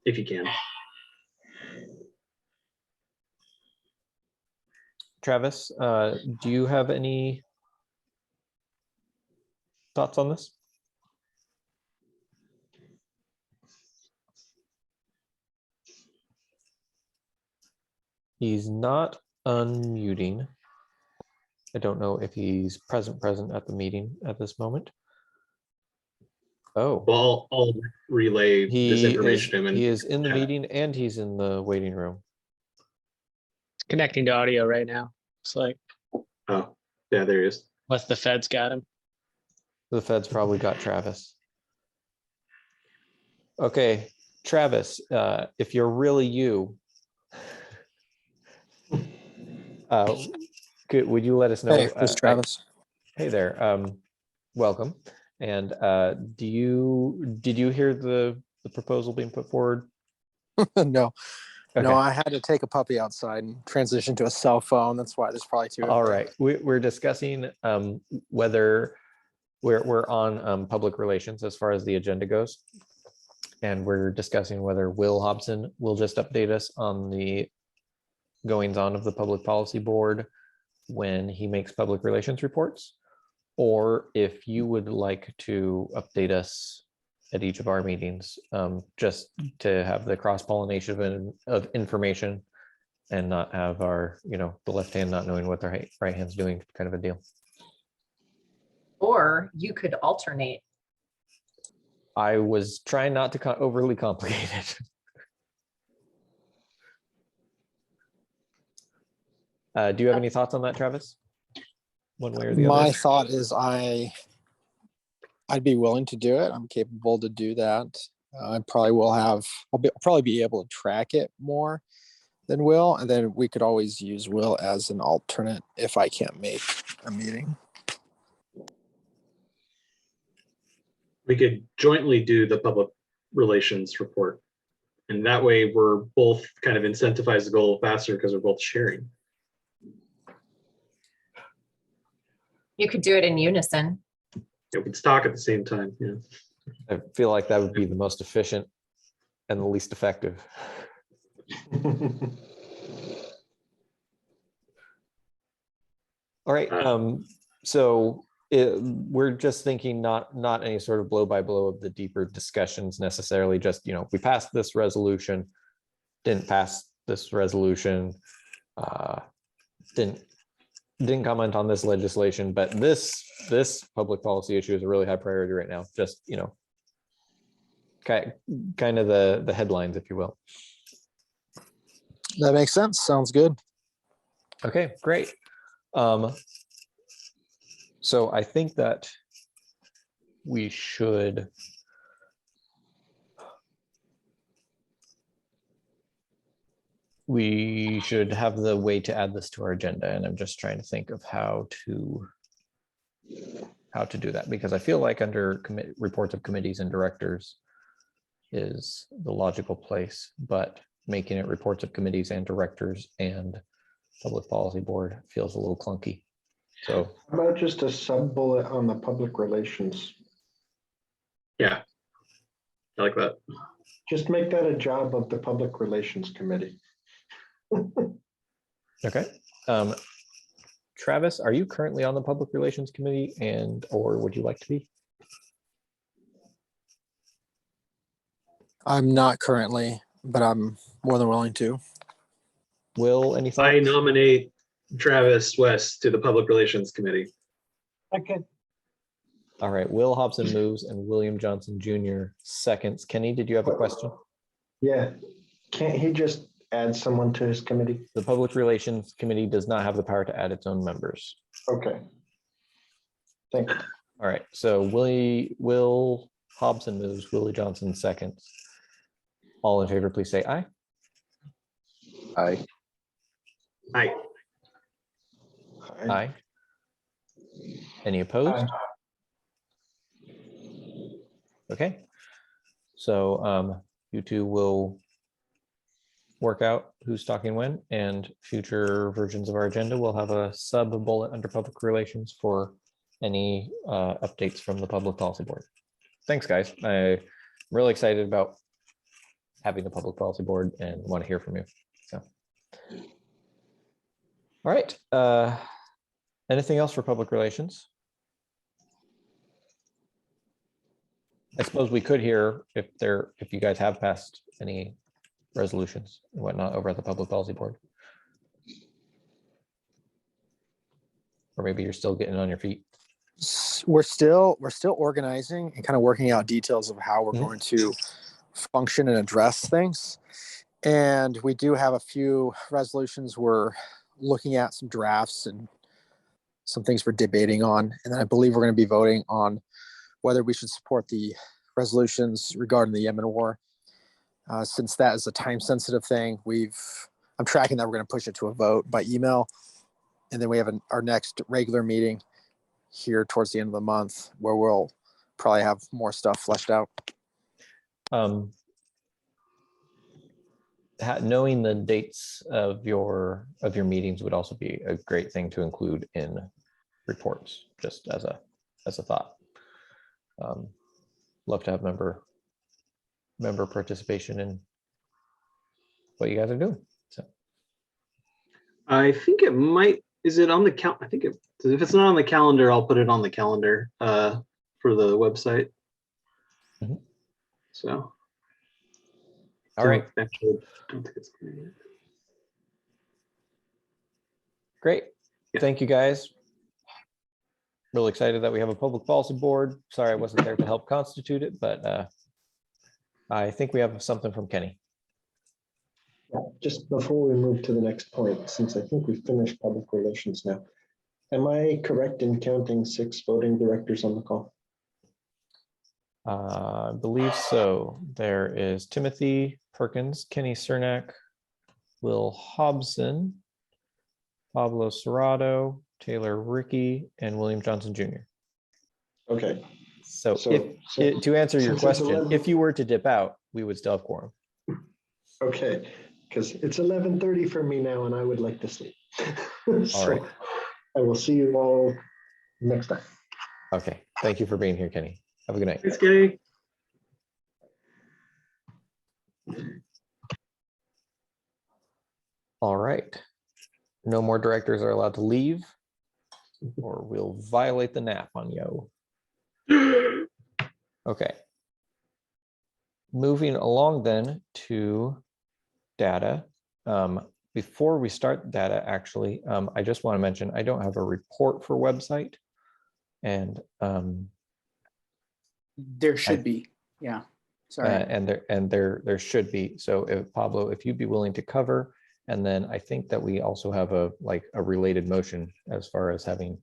Speaker 5: If you can.
Speaker 1: Travis, do you have any thoughts on this? He's not unmuting. I don't know if he's present at the meeting at this moment. Oh,
Speaker 5: Well, I'll relay this
Speaker 1: he
Speaker 5: information to him. And
Speaker 1: is in the
Speaker 5: yeah.
Speaker 1: meeting and he's in the waiting room.
Speaker 6: It's connecting to audio right now. It's like,
Speaker 5: Oh, yeah, there he is.
Speaker 6: unless the feds got him.
Speaker 1: The feds probably got Travis. Okay, Travis, if you're really you, would you let us know?
Speaker 10: Hey, this is Travis.
Speaker 1: Hey there, welcome. And did you hear the proposal being put forward?
Speaker 10: No,
Speaker 1: Okay.
Speaker 10: no, I had to take a puppy outside and transition to a cell phone. That's why there's probably two.
Speaker 1: All right, we're discussing whether we're on public relations as far as the agenda goes. And we're discussing whether Will Hobson will just update us on the goings on of the public policy board when he makes public relations reports, or if you would like to update us at each of our meetings, just to have the cross-pollination of information and not have our, the left hand not knowing what the right hand's doing, kind of a deal.
Speaker 8: Or you could alternate.
Speaker 1: I was trying not to overly complicate it. Do you have any thoughts on that, Travis? One way or the other?
Speaker 10: My thought is I'd be willing to do it. I'm capable to do that. I probably will have, I'll probably be able to track it more than Will. And then we could always use Will as an alternate if I can't make a meeting.
Speaker 5: We could jointly do the public relations report. And that way we're both kind of incentivized to go a little faster because we're both sharing.
Speaker 8: You could do it in unison.
Speaker 5: Yeah, we could talk at the same time. Yeah.
Speaker 1: I feel like that would be the most efficient and the least effective. All right. So we're just thinking not any sort of blow by blow of the deeper discussions necessarily. Just, we passed this resolution, didn't pass this resolution, didn't comment on this legislation, but this public policy issue is a really high priority right now. Just, kind of the headlines, if you will.
Speaker 10: That makes sense. Sounds good.
Speaker 1: Okay, great. So I think that we should have the way to add this to our agenda, and I'm just trying to think of how to do that, because I feel like under reports of committees and directors is the logical place, but making it reports of committees and directors and public policy board feels a little clunky. So
Speaker 4: how about just a sub bullet on the public relations?
Speaker 5: Yeah, I like that.
Speaker 4: Just make that a job of the public relations committee.
Speaker 1: okay. Travis, are you currently on the public relations committee, or would you like to be?
Speaker 10: I'm not currently, but I'm more than willing to.
Speaker 1: Will, any thoughts?
Speaker 5: I nominate Travis West to the Public Relations Committee.
Speaker 7: Second.
Speaker 1: All right, Will Hobson moves and William Johnson Jr. seconds. Kenny, did you have a question?
Speaker 4: Yeah, can't he just add someone to his committee?
Speaker 1: The Public Relations Committee does not have the power to add its own members.
Speaker 4: Okay. Thank you.
Speaker 1: All right, so Will Hobson moves, Willie Johnson seconds. All in favor, please say aye.
Speaker 2: Aye.
Speaker 5: Aye.
Speaker 1: Aye. Any opposed? Okay. So you two will work out who's talking when, and future versions of our agenda will have a sub bullet under public relations for any updates from the public policy board. Thanks, guys. I'm really excited about having the public policy board and want to hear from you. So, all right. Anything else for public relations? I suppose we could hear if you guys have passed any resolutions and whatnot over at the public policy board. Or maybe you're still getting on your feet.
Speaker 10: We're still organizing and kind of working out details of how we're
Speaker 1: Mhm.
Speaker 10: going to function and address things. And we do have a few resolutions. We're looking at some drafts and some things we're debating on. And then I believe we're going to be voting on whether we should support the resolutions regarding the Yemen war. Since that is a time sensitive thing, I'm tracking that we're going to push it to a vote by email. And then we have our next regular meeting here towards the end of the month where we'll probably have more stuff fleshed out.
Speaker 1: Knowing the dates of your meetings would also be a great thing to include in reports, just as a thought. Love to have member participation in what you guys are doing. So
Speaker 5: I think it might, is it on the I think if it's not on the calendar, I'll put it on the calendar for the website.
Speaker 1: Mhm.
Speaker 5: So.
Speaker 1: all right,
Speaker 5: Actually, don't think it's there yet.
Speaker 1: great.
Speaker 5: Yeah.
Speaker 1: Thank you, guys. Really excited that we have a public policy board. Sorry I wasn't there to help constitute it, but I think we have something from Kenny.
Speaker 4: Yeah, just before we move to the next point, since I think we've finished public relations now, am I correct in counting 6 voting directors on the call?
Speaker 1: I believe so. There is Timothy Perkins, Kenny Cernak, Will Hobson, Pablo Serrato, Taylor Ricky, and William Johnson Jr.
Speaker 4: Okay.
Speaker 1: So to answer your
Speaker 4: since it's
Speaker 1: question,
Speaker 4: 11
Speaker 1: if you were to dip out, we would still have quorum.
Speaker 4: Okay, because it's 11:30 for me now and I would like to sleep. So
Speaker 1: right.
Speaker 4: I will see you all next time.
Speaker 1: Okay. Thank you for being here, Kenny. Have a good night.
Speaker 5: Thanks, Kenny.
Speaker 1: All right. No more directors are allowed to leave or we'll violate the nap on yo. Okay. Moving along then to data. Before we start data, actually, I just want to mention I don't have a report for website, and
Speaker 9: There should be, yeah. Sorry.
Speaker 1: and there should be. So if Pablo, if you'd be willing to cover, and then I think that we also have a related motion as far as having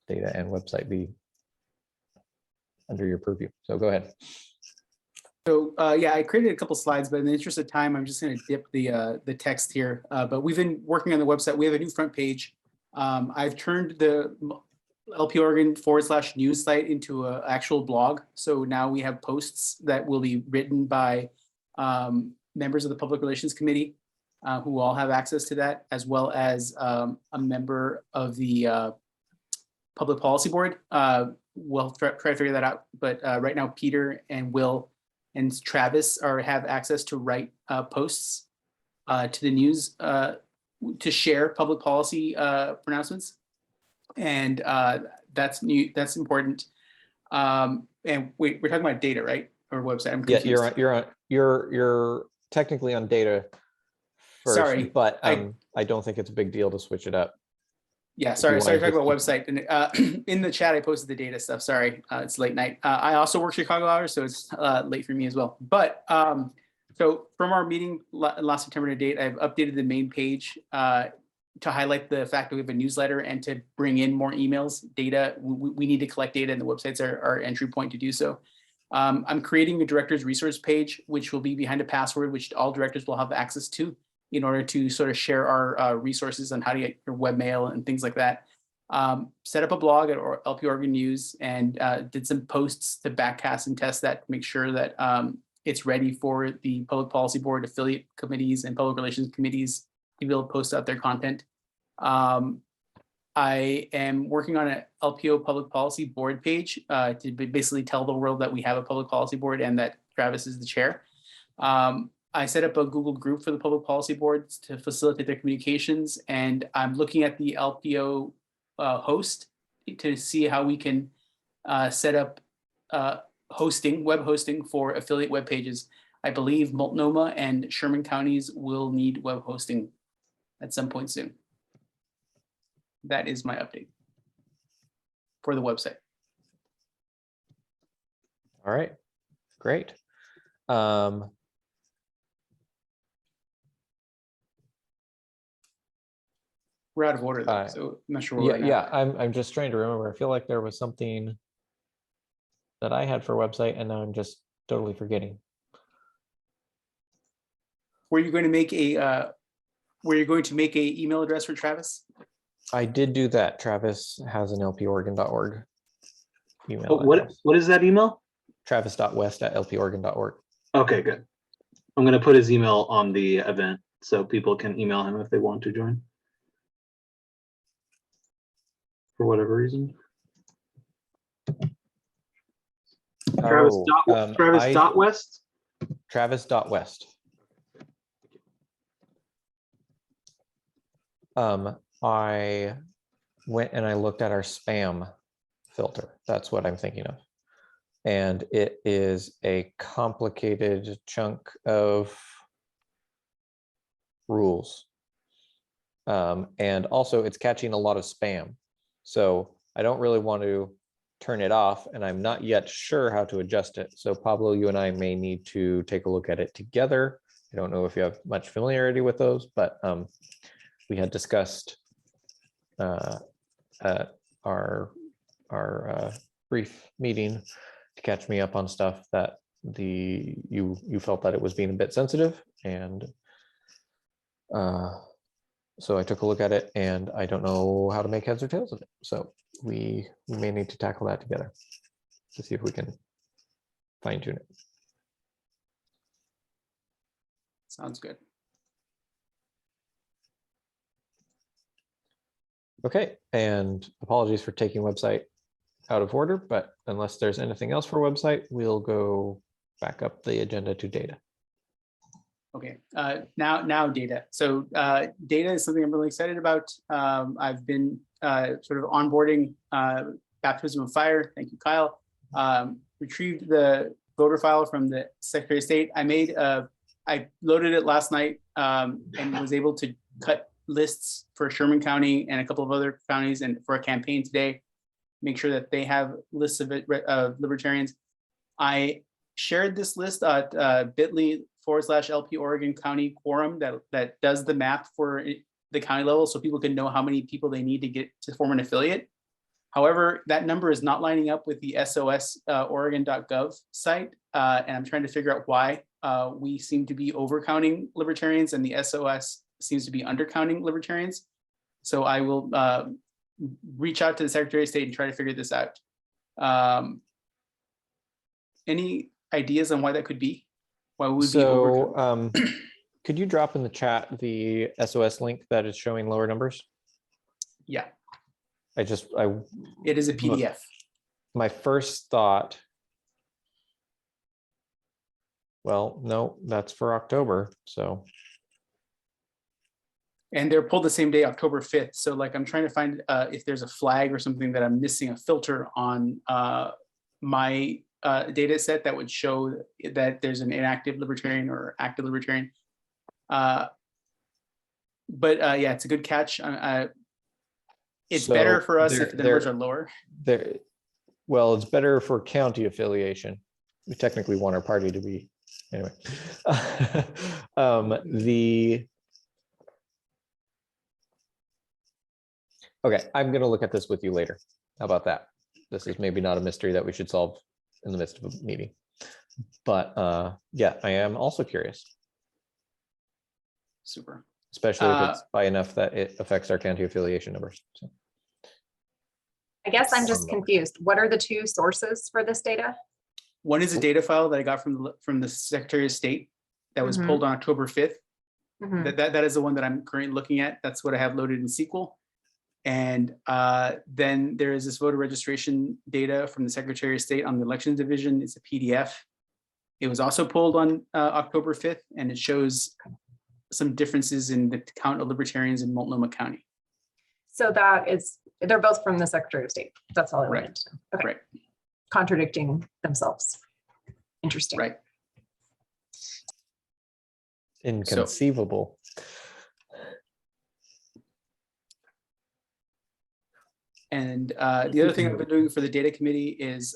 Speaker 1: data and website be under your purview. So go ahead.
Speaker 9: So yeah, I created a couple slides, but in the interest of time, I'm just going to dip the text here. But we've been working on the website. We have a new front page. I've turned the LP Oregon /news site into an actual blog. So now we have posts that will be written by members of the Public Relations Committee who all have access to that, as well as a member of the Public Policy Board. We'll try to figure that out. But right now, Peter and Will and Travis have access to write posts to the news to share public policy pronouncements, and that's new. That's important. And wait, we're talking about data, right? Or website? I'm confused.
Speaker 1: Yeah, you're technically on data first,
Speaker 9: sorry,
Speaker 1: but I don't think it's a big deal to switch it up.
Speaker 9: Yeah, sorry, talking about website. And in the chat, I posted the data stuff. Sorry, it's late night. I also work Chicago hours, so it's late for me as well. But so from our meeting last September to date, I've updated the main page to highlight the fact that we have a newsletter and to bring in more emails, data. We need to collect data, and the websites are our entry point to do so. I'm creating a director's resource page, which will be behind a password, which all directors will have access to, in order to sort of share our resources on how to get your webmail and things like that. set up a blog at LP Oregon News and did some posts to backcast and test that to make sure that it's ready for the Public Policy Board, affiliate committees, and public relations committees to be able to post out their content. I am working on an LPO Public Policy Board page to basically tell the world that we have a Public Policy Board and that Travis is the chair. I set up a Google group for the Public Policy Boards to facilitate their communications, and I'm looking at the LPO host to see how we can set up web hosting for affiliate web pages. I believe Multnomah and Sherman counties will need web hosting at some point soon. That is my update for the website.
Speaker 1: All right, great.
Speaker 9: We're out of order though, so I'm not sure where we're
Speaker 1: Yeah,
Speaker 9: at.
Speaker 1: I'm just trying to remember. I feel like there was something that I had for website and now I'm just totally forgetting.
Speaker 9: Were you going to make a email address for Travis?
Speaker 1: I did do that. Travis has an lporgan.org email.
Speaker 5: Oh, what is that email?
Speaker 1: Travis.west@lporgan.org.
Speaker 5: Okay, good. I'm going to put his email on the event so people can email him if they want to join. For whatever reason. Travis.west?
Speaker 1: Travis.west. I went and I looked at our spam filter. That's what I'm thinking of. And it is a complicated chunk of rules. And also it's catching a lot of spam. So I don't really want to turn it off, and I'm not yet sure how to adjust it. So Pablo, you and I may need to take a look at it together. I don't know if you have much familiarity with those, but we had discussed at our brief meeting to catch me up on stuff that you felt that it was being a bit sensitive, and so I took a look at it and I don't know how to make heads or tails of it. So we may need to tackle that together to see if we can fine tune it.
Speaker 9: Sounds good.
Speaker 1: Okay, and apologies for taking website out of order, but unless there's anything else for website, we'll go back up the agenda to data.
Speaker 9: Okay, now data. So data is something I'm really excited about. I've been sort of onboarding Baptism of Fire. Thank you, Kyle. Retrieved the voter file from the Secretary of State. I loaded it last night and was able to cut lists for Sherman County and a couple of other counties, and for a campaign today, make sure that they have lists of libertarians. I shared this list at bit.ly/LP Oregon County Quorum that does the math for the county level, so people can know how many people they need to get to form an affiliate. However, that number is not lining up with the SOS Oregon.gov site, and I'm trying to figure out why. We seem to be overcounting libertarians and the SOS seems to be undercounting libertarians. So I will reach out to the Secretary of State and try to figure this out. Any ideas on why that could be? Why would be overcounting?
Speaker 1: Could you drop in the chat the SOS link that is showing lower numbers?
Speaker 9: Yeah.
Speaker 1: It
Speaker 9: is a PDF.
Speaker 1: My first thought, well, no, that's for October, so.
Speaker 9: And they're pulled the same day, October 5th. So like, I'm trying to find if there's a flag or something that I'm missing, a filter on my data set that would show that there's an inactive libertarian or active libertarian. But yeah, it's a good catch. It's
Speaker 1: So
Speaker 9: better for us if the numbers
Speaker 1: they're-
Speaker 9: are lower.
Speaker 1: Well, it's better for county affiliation. We technically want our party to be, anyway. Okay, I'm gonna look at this with you later. How about that? This is maybe not a mystery that we should solve in the midst of a meeting. But yeah, I am also curious,
Speaker 9: Super.
Speaker 1: especially if it's by enough that it affects our county affiliation numbers. So.
Speaker 8: I guess I'm just
Speaker 1: Somewhat.
Speaker 8: confused. What are the two sources for this data?
Speaker 9: One is a data file that I got from the Secretary of State that was
Speaker 8: Mhm.
Speaker 9: pulled on October 5th.
Speaker 8: Mhm.
Speaker 9: That is the one that I'm currently looking at. That's what I have loaded in SQL. And then there is this voter registration data from the Secretary of State on the Elections Division. It's a PDF. It was also pulled on October 5th, and it shows some differences in the count of libertarians in Multnomah County.
Speaker 8: So they're both from the Secretary of State. That's all I wanted to know. Okay.
Speaker 9: Right,
Speaker 8: Contradicting themselves. Interesting.
Speaker 9: right.
Speaker 1: Inconceivable.
Speaker 9: And the other thing I've been doing for the data committee is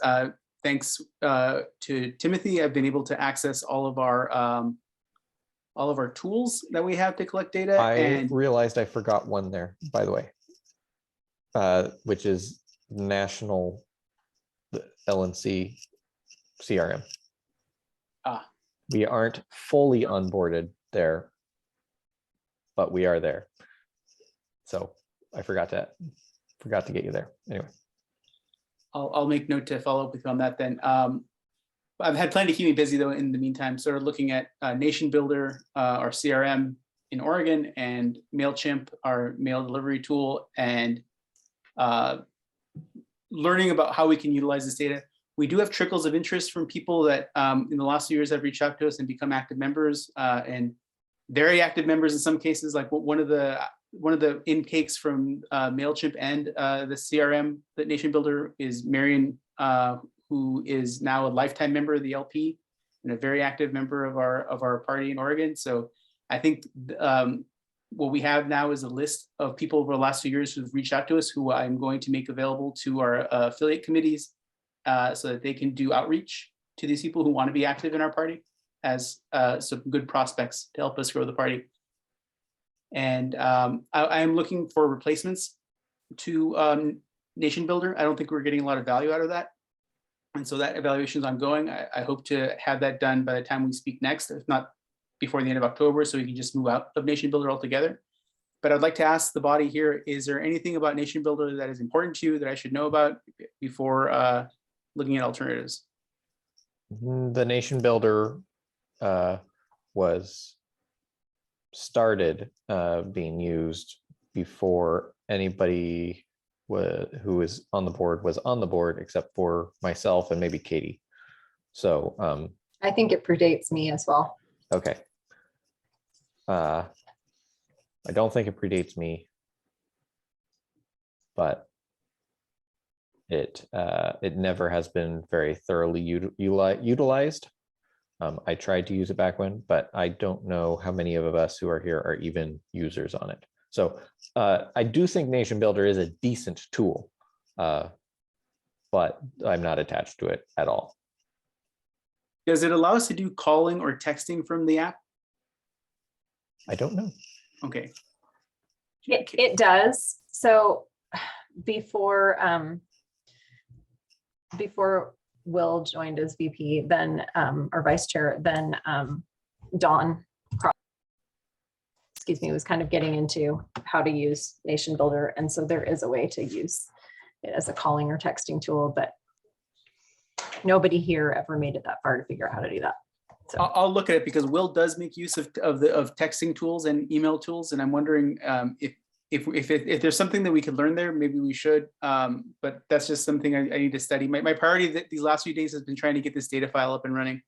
Speaker 9: thanks to Timothy, I've been able to access all of our tools that we have to collect data.
Speaker 1: I
Speaker 9: And
Speaker 1: realized I forgot one there, by the way, which is National LNC CRM.
Speaker 9: Ah.
Speaker 1: We aren't fully onboarded there, but we are there. So I forgot to get you there. Anyway.
Speaker 9: I'll make note to follow up with you on that then. I've had plenty to keep me busy though in the meantime, sort of looking at Nation Builder, our CRM in Oregon, and MailChimp, our mail delivery tool, and learning about how we can utilize this data. We do have trickles of interest from people that in the last few years have reached out to us and become active members, and very active members in some cases. Like one of the intakes from MailChimp and the CRM, the Nation Builder, is Marion, who is now a lifetime member of the LP and a very active member of our party in Oregon. So I think what we have now is a list of people over the last few years who've reached out to us, who I'm going to make available to our affiliate committees so that they can do outreach to these people who want to be active in our party as some good prospects to help us grow the party. And I am looking for replacements to Nation Builder. I don't think we're getting a lot of value out of that. And so that evaluation is ongoing. I hope to have that done by the time we speak next, if not before the end of October, so we can just move out of Nation Builder altogether. But I'd like to ask the body here, is there anything about Nation Builder that is important to you that I should know about before looking at alternatives?
Speaker 1: The Nation Builder was started being used before anybody who was on the board, except for myself and maybe Katie. So
Speaker 8: I think it predates me as well.
Speaker 1: okay. I don't think it predates me, but it never has been very thoroughly utilized. I tried to use it back when, but I don't know how many of us who are here are even users on it. So I do think Nation Builder is a decent tool, but I'm not attached to it at all.
Speaker 9: Does it allow us to do calling or texting from the app?
Speaker 1: I don't know.
Speaker 9: Okay.
Speaker 8: It does. So before Will joined as VP, then or vice chair, then Dawn, was kind of getting into how to use Nation Builder. And so there is a way to use it as a calling or texting tool, but nobody here ever made it that far to figure out how to do that. So
Speaker 9: I'll look at it because Will does make use of texting tools and email tools, and I'm wondering if there's something that we could learn there, maybe we should. But that's just something I need to study. My priority these last few days has been trying to get this data file up and running.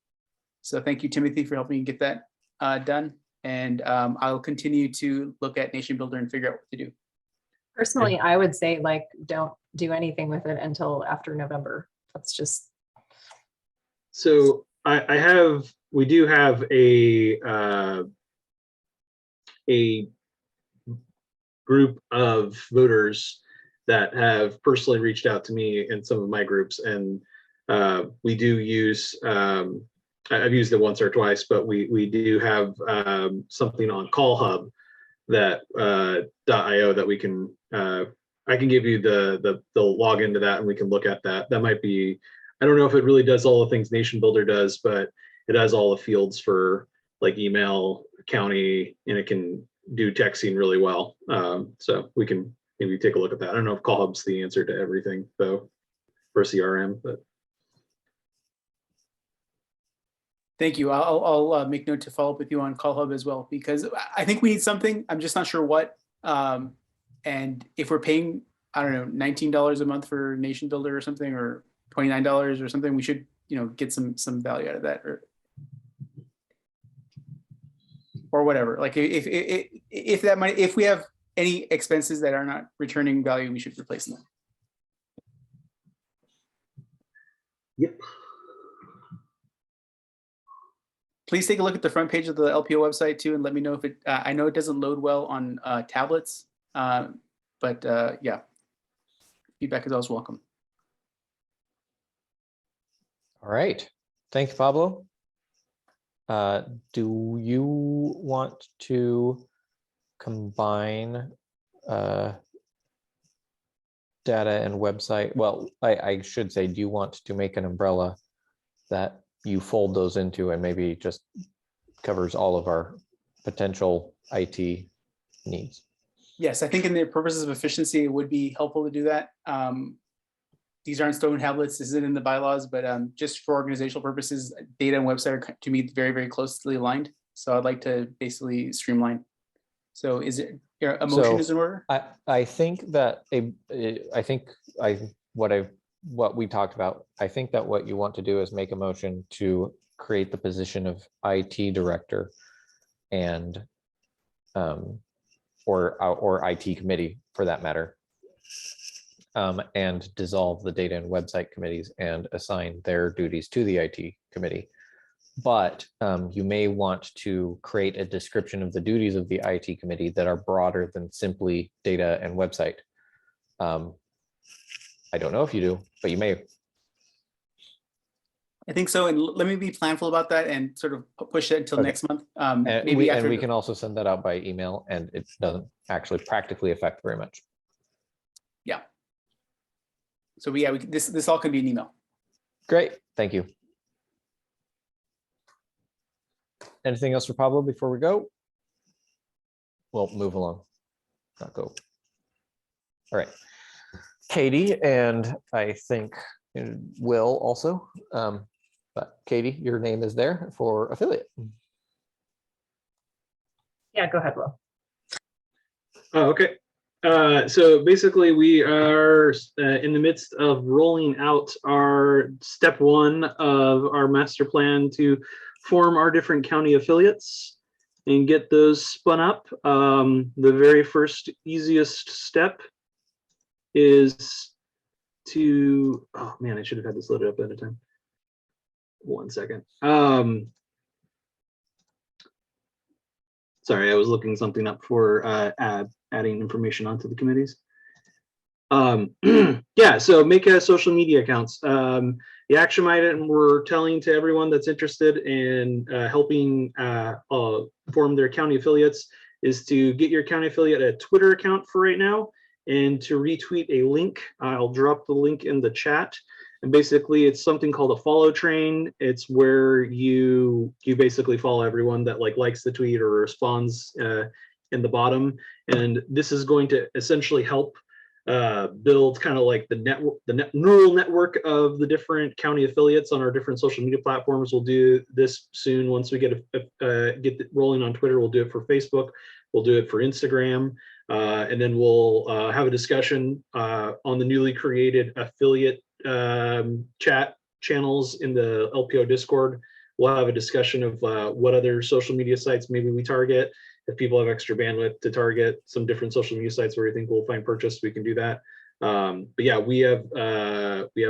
Speaker 9: So thank you, Timothy, for helping me get that done. And I'll continue to look at Nation Builder and figure out what to do.
Speaker 8: personally, I would say like, don't do anything with it until after November. That's just.
Speaker 5: So we do have a group of voters that have personally reached out to me in some of my groups, and we do use, I've used it once or twice, but we do have something on Call Hub that .io that we can, I can give you the login to that and we can look at that. That might be, I don't know if it really does all the things Nation Builder does, but it has all the fields for like email, county, and it can do texting really well. So we can maybe take a look at that. I don't know if Call Hub's the answer to everything though for CRM, but
Speaker 9: Thank you. I'll make note to follow up with you on Call Hub as well, because I think we need something. I'm just not sure what. And if we're paying, I don't know, $19 a month for Nation Builder or something, or $29 or something, we should, get some value out of that, or whatever. Like if that money, if we have any expenses that are not returning value, we should replace them.
Speaker 5: yep.
Speaker 9: Please take a look at the front page of the LPO website too, and let me know if it, I know it doesn't load well on tablets, but yeah, feedback is always welcome.
Speaker 1: All right. Thank you, Pablo. Do you want to combine data and website? Well, I should say, do you want to make an umbrella that you fold those into and maybe just covers all of our potential IT needs?
Speaker 9: Yes, I think in the purposes of efficiency, it would be helpful to do that. These aren't stone tablets, this isn't in the bylaws, but just for organizational purposes, data and website are to me very, very closely aligned. So I'd like to basically streamline. So is it a motion is in order?
Speaker 1: I think that what we talked about, I think that what you want to do is make a motion to create the position of IT director and or IT committee for that matter, and dissolve the data and website committees and assign their duties to the IT committee. But you may want to create a description of the duties of the IT committee that are broader than simply data and website. I don't know if you do, but you may.
Speaker 9: I think so, and let me be planful about that and sort of push it until
Speaker 1: Okay.
Speaker 9: next month.
Speaker 1: And
Speaker 9: Maybe after
Speaker 1: we can also send that out by email, and it doesn't actually practically affect very much.
Speaker 9: Yeah. So yeah, this all can be an email.
Speaker 1: Great, thank you. Anything else for Pablo before we go? We'll move along, not go. All right, Katie, and I think Will also, but Katie, your name is there for affiliate.
Speaker 8: Yeah, go ahead, Will.
Speaker 5: Oh, okay. So basically we are in the midst of rolling out our step one of our master plan to form our different county affiliates and get those spun up. The very first easiest step is to, oh man, I should have had this loaded up at a time. 1 second. Sorry, I was looking something up for adding information onto the committees. Yeah, so make a social media accounts. The action item we're telling to everyone that's interested in helping form their county affiliates is to get your county affiliate a Twitter account for right now and to retweet a link. I'll drop the link in the chat. And basically it's something called a follow train. It's where you basically follow everyone that likes the tweet or responds in the bottom. And this is going to essentially help build kind of like the network, neural network of the different county affiliates on our different social media platforms. We'll do this soon. Once we get it rolling on Twitter, we'll do it for Facebook. We'll do it for Instagram. And then we'll have a discussion on the newly created affiliate chat channels in the LPO Discord. We'll have a discussion of what other social media sites maybe we target. If people have extra bandwidth to target some different social media sites where we think we'll find purchase, we can do that. But yeah, we have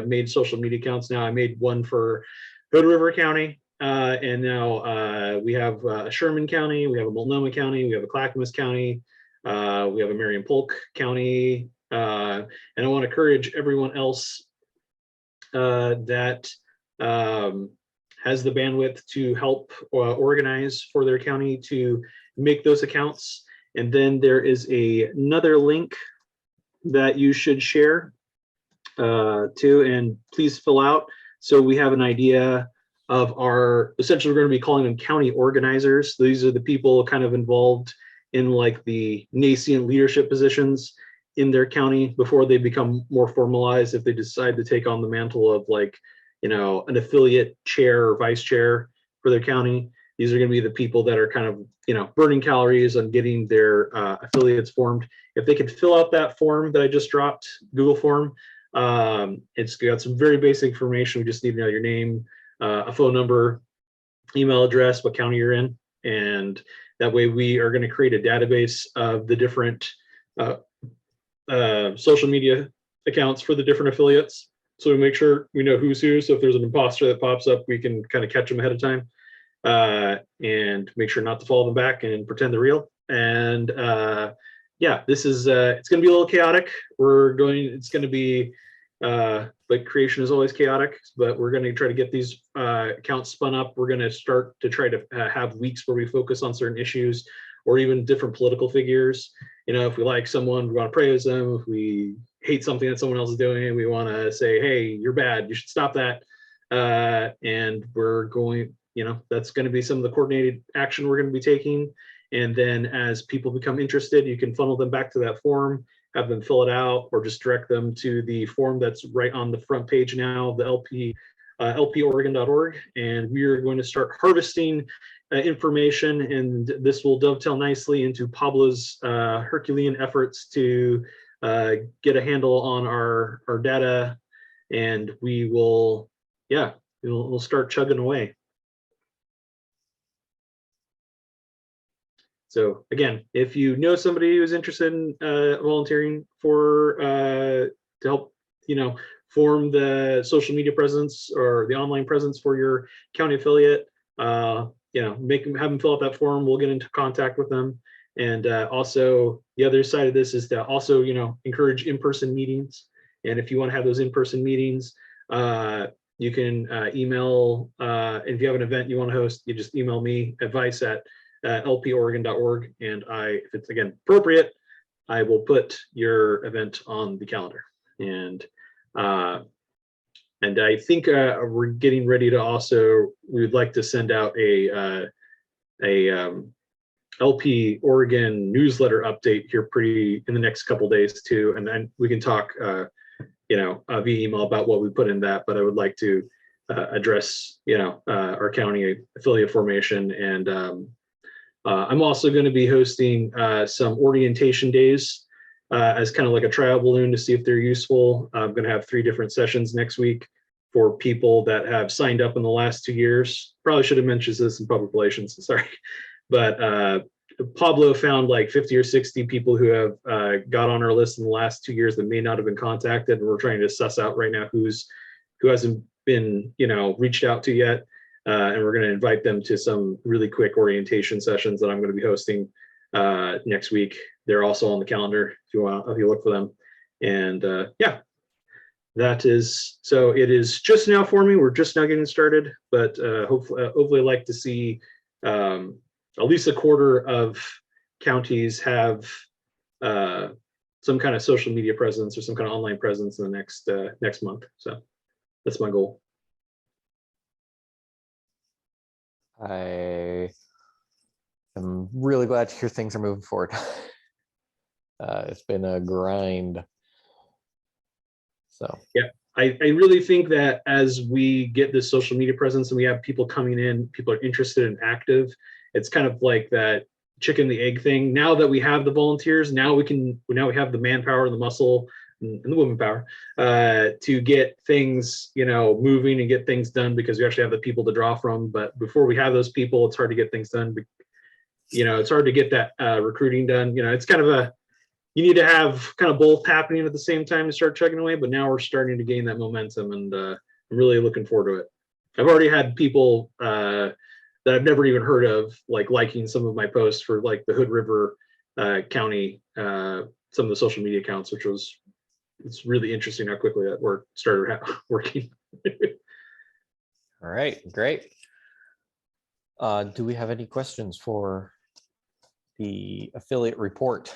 Speaker 5: made social media accounts now. I made one for Hood River County, and now we have Sherman County, we have a Multnomah County, we have a Clackamas County, we have a Marion Polk County, and I want to encourage everyone else that has the bandwidth to help organize for their county to make those accounts. And then there is another link that you should share too, and please fill out. So we have an idea of our, essentially we're going to be calling them county organizers. These are the people kind of involved in like the nascent leadership positions in their county before they become more formalized. If they decide to take on the mantle of like, you know, an affiliate chair or vice chair for their county, these are going to be the people that are kind of, you know, burning calories on getting their affiliates formed. If they could fill out that form that I just dropped, Google form, it's got some very basic information. We just need to know your name, a phone number, email address, what county you're in. And that way we are going to create a database of the different social media accounts for the different affiliates. So we make sure we know who's who. So if there's an imposter that pops up, we can kind of catch them ahead of time and make sure not to follow them back and pretend they're real. And yeah, this is, it's going to be a little chaotic. It's going to be, but creation is always chaotic, but we're going to try to get these accounts spun up. We're going to start to try to have weeks where we focus on certain issues or even different political figures. You know, if we like someone, we want to praise them. If we hate something that someone else is doing, we want to say, hey, you're bad, you should stop that. And we're going, you know, that's going to be some of the coordinated action we're going to be taking. And then as people become interested, you can funnel them back to that form, have them fill it out, or just direct them to the form that's right on the front page now, the lporegon.org. And we are going to start harvesting information, and this will dovetail nicely into Pablo's Herculean efforts to get a handle on our data, and we will, yeah, we'll start chugging away. So again, if you know somebody who's interested in volunteering for to help, you know, form the social media presence or the online presence for your county affiliate, you know, have them fill out that form. We'll get into contact with them. And also the other side of this is to also, you know, encourage in-person meetings. And if you want to have those in-person meetings, you can email, if you have an event you want to host, you just email me, advice@lporegon.org. And if it's again appropriate, I will put your event on the calendar. And I think we're getting ready to also, we would like to send out a LP Oregon newsletter update here in the next couple days too. And then we can talk, you know, via email about what we put in that, but I would like to address, you know, our county affiliate formation. And I'm also going to be hosting some orientation days as kind of like a trial balloon to see if they're useful. I'm going to have 3 different sessions next week for people that have signed up in the last 2 years. Probably should have mentioned this in public relations, sorry. But Pablo found like 50 or 60 people who have got on our list in the last 2 years that may not have been contacted. And we're trying to suss out right now who hasn't been, you know, reached out to yet. And we're going to invite them to some really quick orientation sessions that I'm going to be hosting next week. They're also on the calendar if you look for them. And yeah, that is, so it is just now forming. We're just now getting started, but hopefully I'd like to see at least a quarter of counties have some kind of social media presence or some kind of online presence in the next month. So that's my goal.
Speaker 1: I am really glad to hear things are moving forward. It's been a grind. So
Speaker 5: yeah, I really think that as we get this social media presence and we have people coming in, people are interested and active, it's kind of like that chicken the egg thing. Now that we have the volunteers, now we have the manpower and the muscle and the woman power to get things, you know, moving and get things done, because we actually have the people to draw from. But before we have those people, it's hard to get things done. You know, it's hard to get that recruiting done. You know, it's kind of you need to have kind of both happening at the same time to start chugging away. But now we're starting to gain that momentum, and I'm really looking forward to it. I've already had people that I've never even heard of, like liking some of my posts for like the Hood River County, some of the social media accounts, which it's really interesting how quickly that started working.
Speaker 1: all right, great. Do we have any questions for the affiliate report?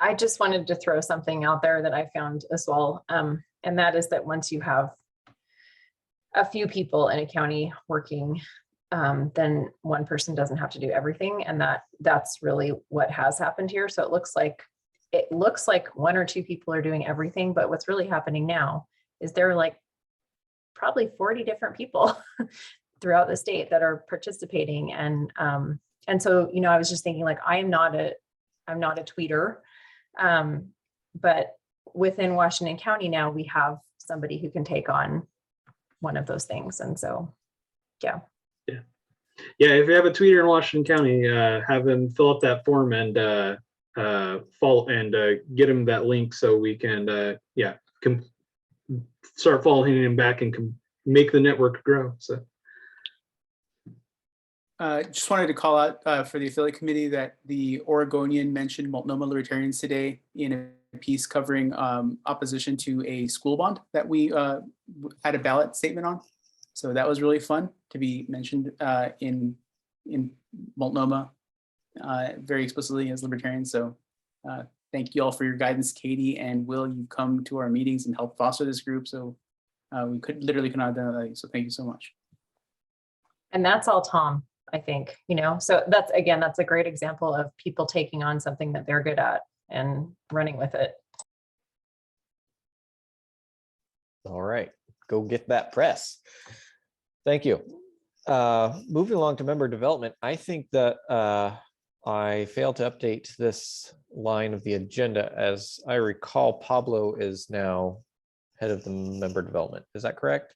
Speaker 8: I just wanted to throw something out there that I found as well. And that is that once you have a few people in a county working then one person doesn't have to do everything. And that's really what has happened here. So it looks like one or two people are doing everything, but what's really happening now is there are like probably 40 different people throughout the state that are participating. And so, I was just thinking like, I'm not a tweeter, but within Washington County now we have somebody who can take on one of those things. And so, yeah.
Speaker 5: Yeah, if you have a tweeter in Washington County, have them fill up that form and follow and get them that link so we can start following him back and make the network grow. So
Speaker 9: just wanted to call out for the affiliate committee that the Oregonian mentioned Multnomah Libertarians today in a piece covering opposition to a school bond that we had a ballot statement on. So that was really fun to be mentioned in Multnomah very explicitly as libertarians. So thank you all for your guidance, Katie and Will. You've come to our meetings and helped foster this group. So we could not have done that. So thank you so much.
Speaker 8: And that's all Tom, I think, so that's a great example of people taking on something that they're good at and running with it.
Speaker 1: All right, go get that press. Thank you. Moving along to member development, I think that I failed to update this line of the agenda. As I recall, Pablo is now head of the member development. Is that correct?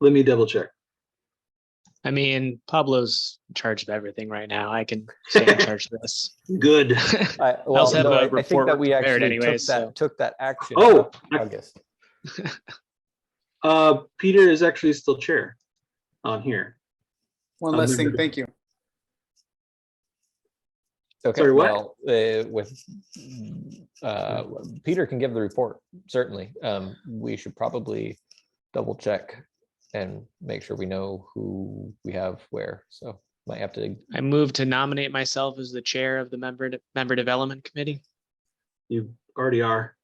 Speaker 5: let me double check.
Speaker 6: I mean, Pablo's in charge of everything right now. I can stay in charge of this.
Speaker 5: Good.
Speaker 1: I
Speaker 6: also have a
Speaker 1: think
Speaker 6: report
Speaker 1: that we
Speaker 6: prepared
Speaker 1: actually
Speaker 6: anyway,
Speaker 1: took that action.
Speaker 5: Oh,
Speaker 1: in August.
Speaker 5: Peter is actually still chair on here.
Speaker 9: One less thing, thank you.
Speaker 1: Okay,
Speaker 5: Sorry, what?
Speaker 1: well, Peter can give the report, certainly. We should probably double check and make sure we know who we have where. So might have to.
Speaker 6: I move to nominate myself as the chair of the member development committee.
Speaker 5: You already are.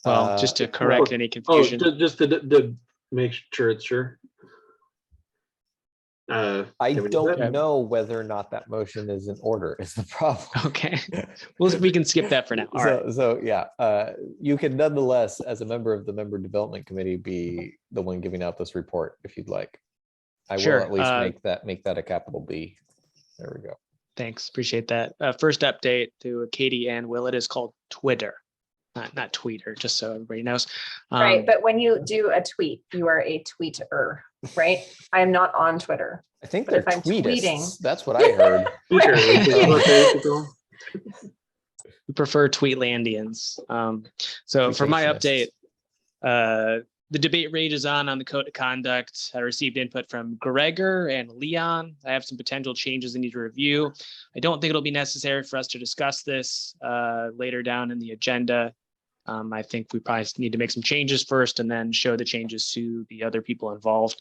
Speaker 6: Well, just to correct any confusion.
Speaker 5: Oh, just to make sure it's sure.
Speaker 1: I don't know whether or not that motion is in order is the problem.
Speaker 6: Okay, well, we can skip that for now. All right.
Speaker 1: So yeah, you can nonetheless, as a member of the member development committee, be the one giving out this report if you'd like. I
Speaker 6: Sure,
Speaker 1: will at least make that a capital B. There we go.
Speaker 6: Thanks, appreciate that. First update to Katie and Will, it is called Twitter, not Tweeter, just so everybody knows.
Speaker 8: Right, but when you do a tweet, you are a tweeter, right? I am not on Twitter.
Speaker 1: I think
Speaker 8: But
Speaker 1: they're
Speaker 8: if I'm
Speaker 1: tweetists.
Speaker 8: tweeting-
Speaker 1: That's what I heard.
Speaker 6: We prefer Tweetlandians. So for my update, the debate rages on the code of conduct. I received input from Gregor and Leon. I have some potential changes I need to review. I don't think it'll be necessary for us to discuss this later down in the agenda. I think we probably need to make some changes first and then show the changes to the other people involved.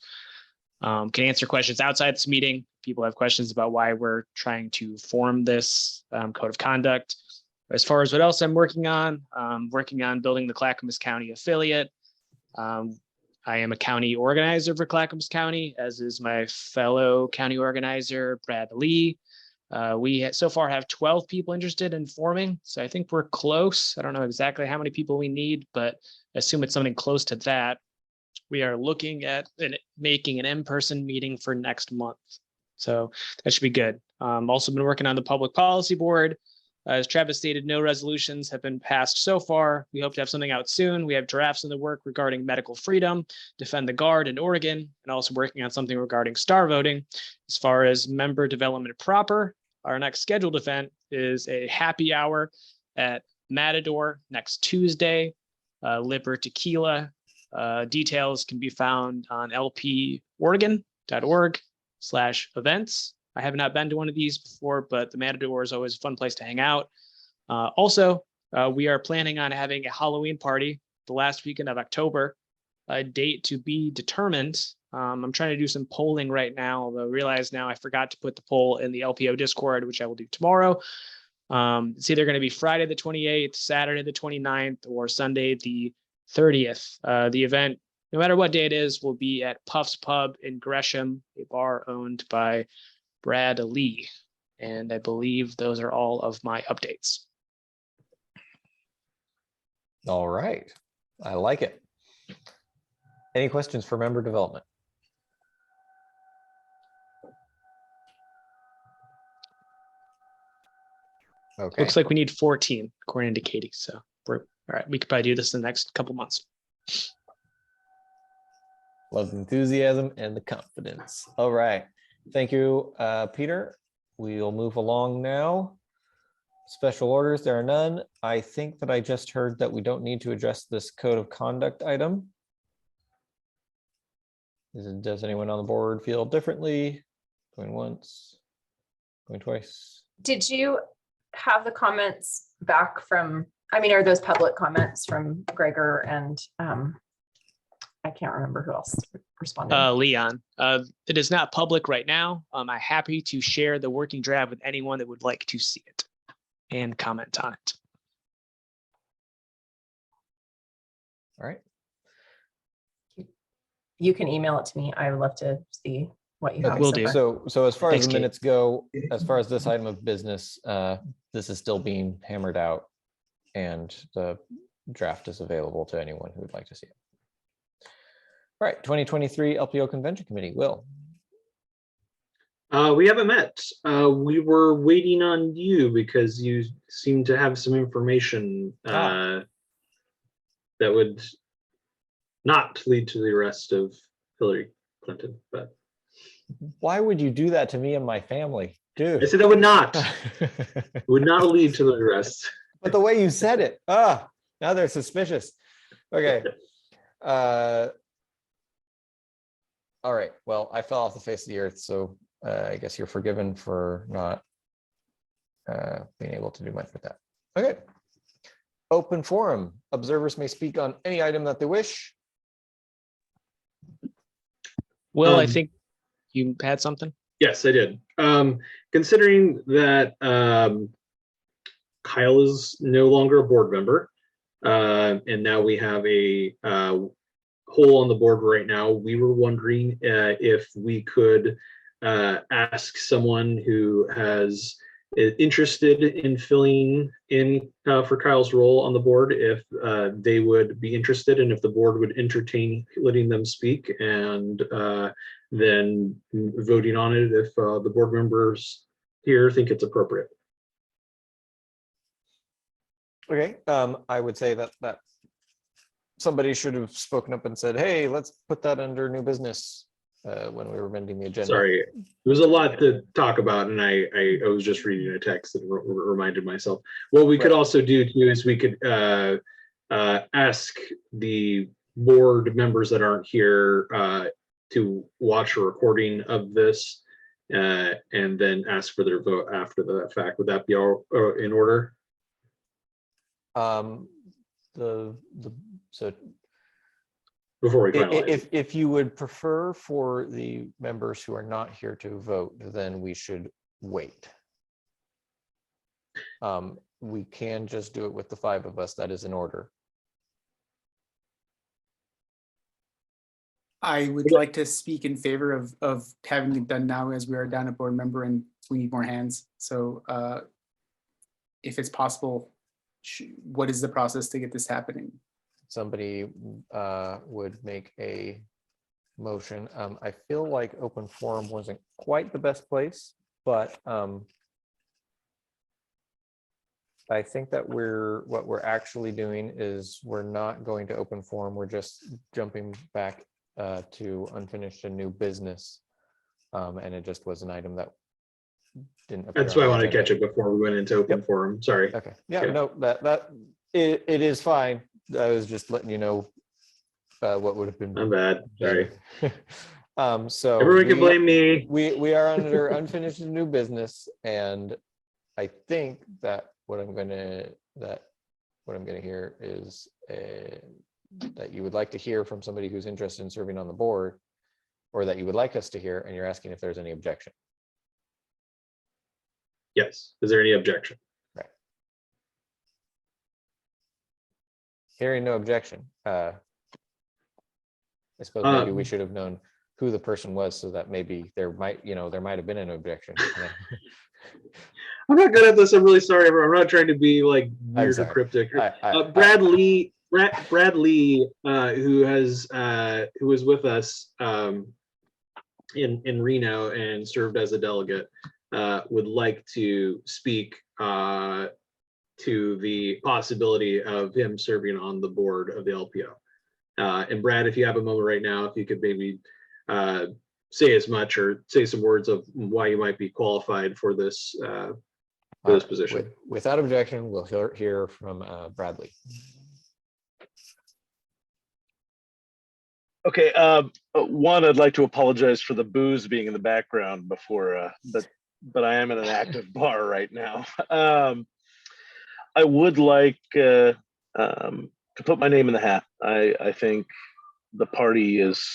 Speaker 6: Can answer questions outside this meeting. People have questions about why we're trying to form this code of conduct. As far as what else I'm working on building the Clackamas County affiliate. I am a county organizer for Clackamas County, as is my fellow county organizer, Brad Lee. We so far have 12 people interested in forming, so I think we're close. I don't know exactly how many people we need, but I assume it's something close to that. We are looking at making an in-person meeting for next month. So that should be good. Also been working on the public policy board. As Travis stated, no resolutions have been passed so far. We hope to have something out soon. We have drafts in the work regarding medical freedom, defend the guard in Oregon, and also working on something regarding star voting. As far as member development proper, our next scheduled event is a happy hour at Matador next Tuesday, Liber Tequila. Details can be found on lporegon.org/events. I have not been to one of these before, but the Matador is always a fun place to hang out. Also, we are planning on having a Halloween party the last weekend of October, a date to be determined. I'm trying to do some polling right now, although I realize now I forgot to put the poll in the LPO Discord, which I will do tomorrow. It's either going to be Friday the 28th, Saturday the 29th, or Sunday the 30th. The event no matter what day it is, we'll be at Puff's Pub in Gresham, a bar owned by Brad Lee. And I believe those are all of my updates.
Speaker 1: All right. I like it. Any questions for member development? Okay.
Speaker 6: Looks like we need 14, according to Katie. So we're all right. We could probably do this in the next couple months.
Speaker 1: Love the enthusiasm and the confidence. All right. Thank you, Peter. We'll move along now. Special orders, there are none. I think that I just heard that we don't need to address this code of conduct item. Does anyone on the board feel differently? Going once, going twice.
Speaker 8: Did you have the comments back from, I mean, are those public comments from Gregor and I can't remember who else responded.
Speaker 6: Leon, it is not public right now. I'm happy to share the working draft with anyone that would like to see it and comment on it.
Speaker 1: All right.
Speaker 8: You can email it to me. I would love to see what you have.
Speaker 6: Will
Speaker 8: so
Speaker 6: do.
Speaker 8: far.
Speaker 1: So as far
Speaker 6: Thanks,
Speaker 1: as the
Speaker 6: Kate.
Speaker 1: minutes go, as far as this item of business, this is still being hammered out and the draft is available to anyone who would like to see it. All right, 2023 LPO Convention Committee, Will.
Speaker 5: We haven't met. We were waiting on you because you seem to have some information that would not lead to the arrest of Hillary Clinton. But
Speaker 1: Why would you do that to me and my family? Dude.
Speaker 5: I said that would not. Would not lead to the arrest.
Speaker 1: But the way you said it, now they're suspicious. Okay. All right, well, I fell off the face of the earth, so I guess you're forgiven for not being able to do much with that. Okay. Open forum. Observers may speak on any item that they wish.
Speaker 6: Will, I think you had something.
Speaker 5: Yes, I did. Considering that Kyle is no longer a board member, and now we have a hole on the board right now, we were wondering if we could ask someone who is interested in filling in for Kyle's role on the board if they would be interested, and if the board would entertain letting them speak, and then voting on it if the board members here think it's appropriate.
Speaker 1: Okay, I would say that somebody should have spoken up and said, hey, let's put that under new business when we were amending the agenda.
Speaker 5: Sorry, there was a lot to talk about, and I was just reading a text that reminded myself. What we could also do too is we could ask the board members that aren't here to watch a recording of this and then ask for their vote after the fact. Would that be all in order?
Speaker 1: So
Speaker 5: before we finalize.
Speaker 1: if you would prefer for the members who are not here to vote, then we should wait. We can just do it with the 5 of us. That is in order.
Speaker 9: I would like to speak in favor of having it done now, as we are down a board member and we need more hands. So if it's possible, what is the process to get this happening?
Speaker 1: Somebody would make a motion. I feel like open forum wasn't quite the best place, but I think that what we're actually doing is we're not going to open forum. We're just jumping back to unfinished and new business. And it just was an item that didn't appear.
Speaker 5: That's why I
Speaker 1: on the
Speaker 5: wanted to
Speaker 1: agenda.
Speaker 5: catch it before we went into open forum. Sorry.
Speaker 1: Okay. Yeah,
Speaker 5: Okay.
Speaker 1: no, it is fine. I was just letting you know what would have been.
Speaker 5: I'm bad. Sorry.
Speaker 1: So
Speaker 5: Everyone can blame me.
Speaker 1: We are under unfinished and new business, and I think that what I'm gonna hear is that you would like to hear from somebody who's interested in serving on the board, or that you would like us to hear, and you're asking if there's any objection.
Speaker 5: Yes. Is there any objection?
Speaker 1: Right. Hearing no objection. I suppose maybe we should have known who the person was so that maybe there might have been an objection.
Speaker 5: I'm not good at this. I'm really sorry. I'm not trying to be like
Speaker 1: I'm
Speaker 5: weird or
Speaker 1: sorry.
Speaker 5: cryptic.
Speaker 1: I-
Speaker 5: Brad Lee, who was with us in Reno and served as a delegate, would like to speak to the possibility of him serving on the board of the LPO. And Brad, if you have a moment right now, if you could maybe say as much or say some words of why you might be qualified for this position.
Speaker 1: Without objection, we'll hear from Bradley.
Speaker 11: Okay, one, I'd like to apologize for the booze being in the background before, but I am in an active bar right now. I would like to put my name in the hat. I think the party is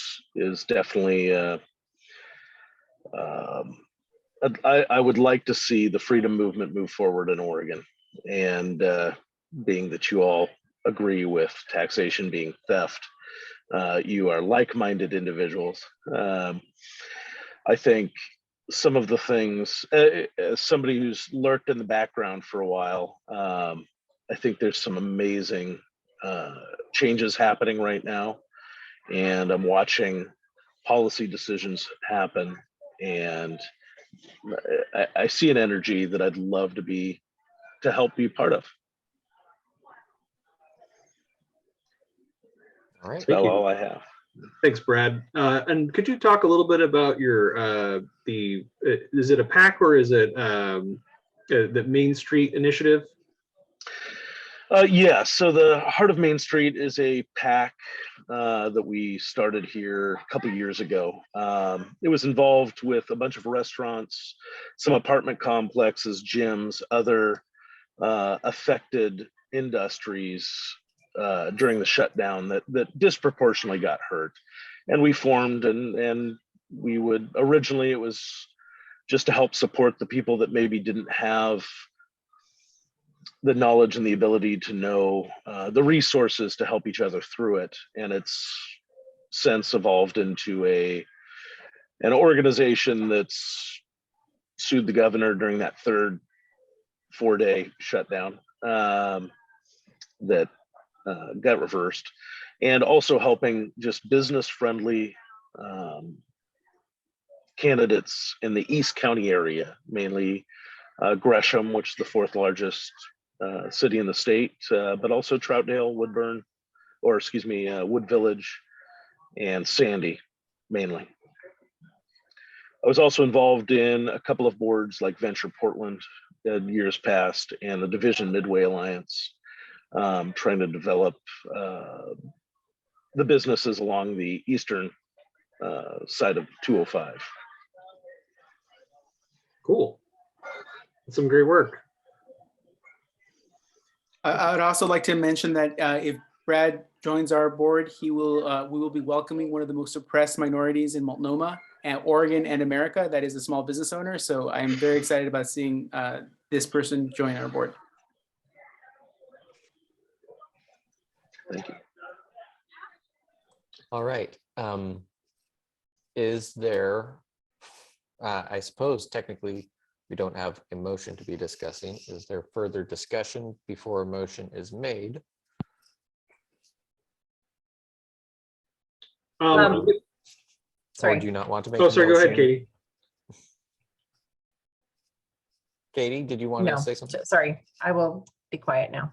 Speaker 11: definitely. I would like to see the freedom movement move forward in Oregon, and being that you all agree with taxation being theft, you are like-minded individuals. I think some of the things, as somebody who's lurked in the background for a while, I think there's some amazing changes happening right now, and I'm watching policy decisions happen, and I see an energy that I'd love to help be part of.
Speaker 1: All right.
Speaker 11: That's about all I have.
Speaker 5: Thanks, Brad. And could you talk a little bit about your is it a PAC or is it the Main Street Initiative?
Speaker 11: Yeah, so the Heart of Main Street is a PAC that we started here a couple years ago. It was involved with a bunch of restaurants, some apartment complexes, gyms, other affected industries during the shutdown that disproportionately got hurt. And we formed, and we would, originally it was just to help support the people that maybe didn't have the knowledge and the ability to know the resources to help each other through it. And it's since evolved into an organization that's sued the governor during that third 4-day shutdown that got reversed, and also helping just business friendly candidates in the East County area, mainly Gresham, which is the 4th largest city in the state, but also Troutdale, Woodburn, Wood Village, and Sandy, mainly. I was also involved in a couple of boards like Venture Portland in years past, and the Division Midway Alliance, trying to develop the businesses along the eastern side of 205.
Speaker 5: Cool. That's some great work.
Speaker 9: I would also like to mention that if Brad joins our board, we will be welcoming one of the most oppressed minorities in Multnomah, and Oregon, and America. That is a small business owner. So I am very excited about seeing this person join our board.
Speaker 11: Thank you.
Speaker 1: All right. Is there, I suppose technically we don't have a motion to be discussing. Is there further discussion before a motion is made? Or
Speaker 8: Sorry.
Speaker 1: do you not want to make?
Speaker 5: Oh,
Speaker 1: a
Speaker 5: sorry. Go ahead,
Speaker 1: motion?
Speaker 5: Katie.
Speaker 1: Katie, did you want
Speaker 8: No,
Speaker 1: to say something?
Speaker 8: sorry. I will be quiet now.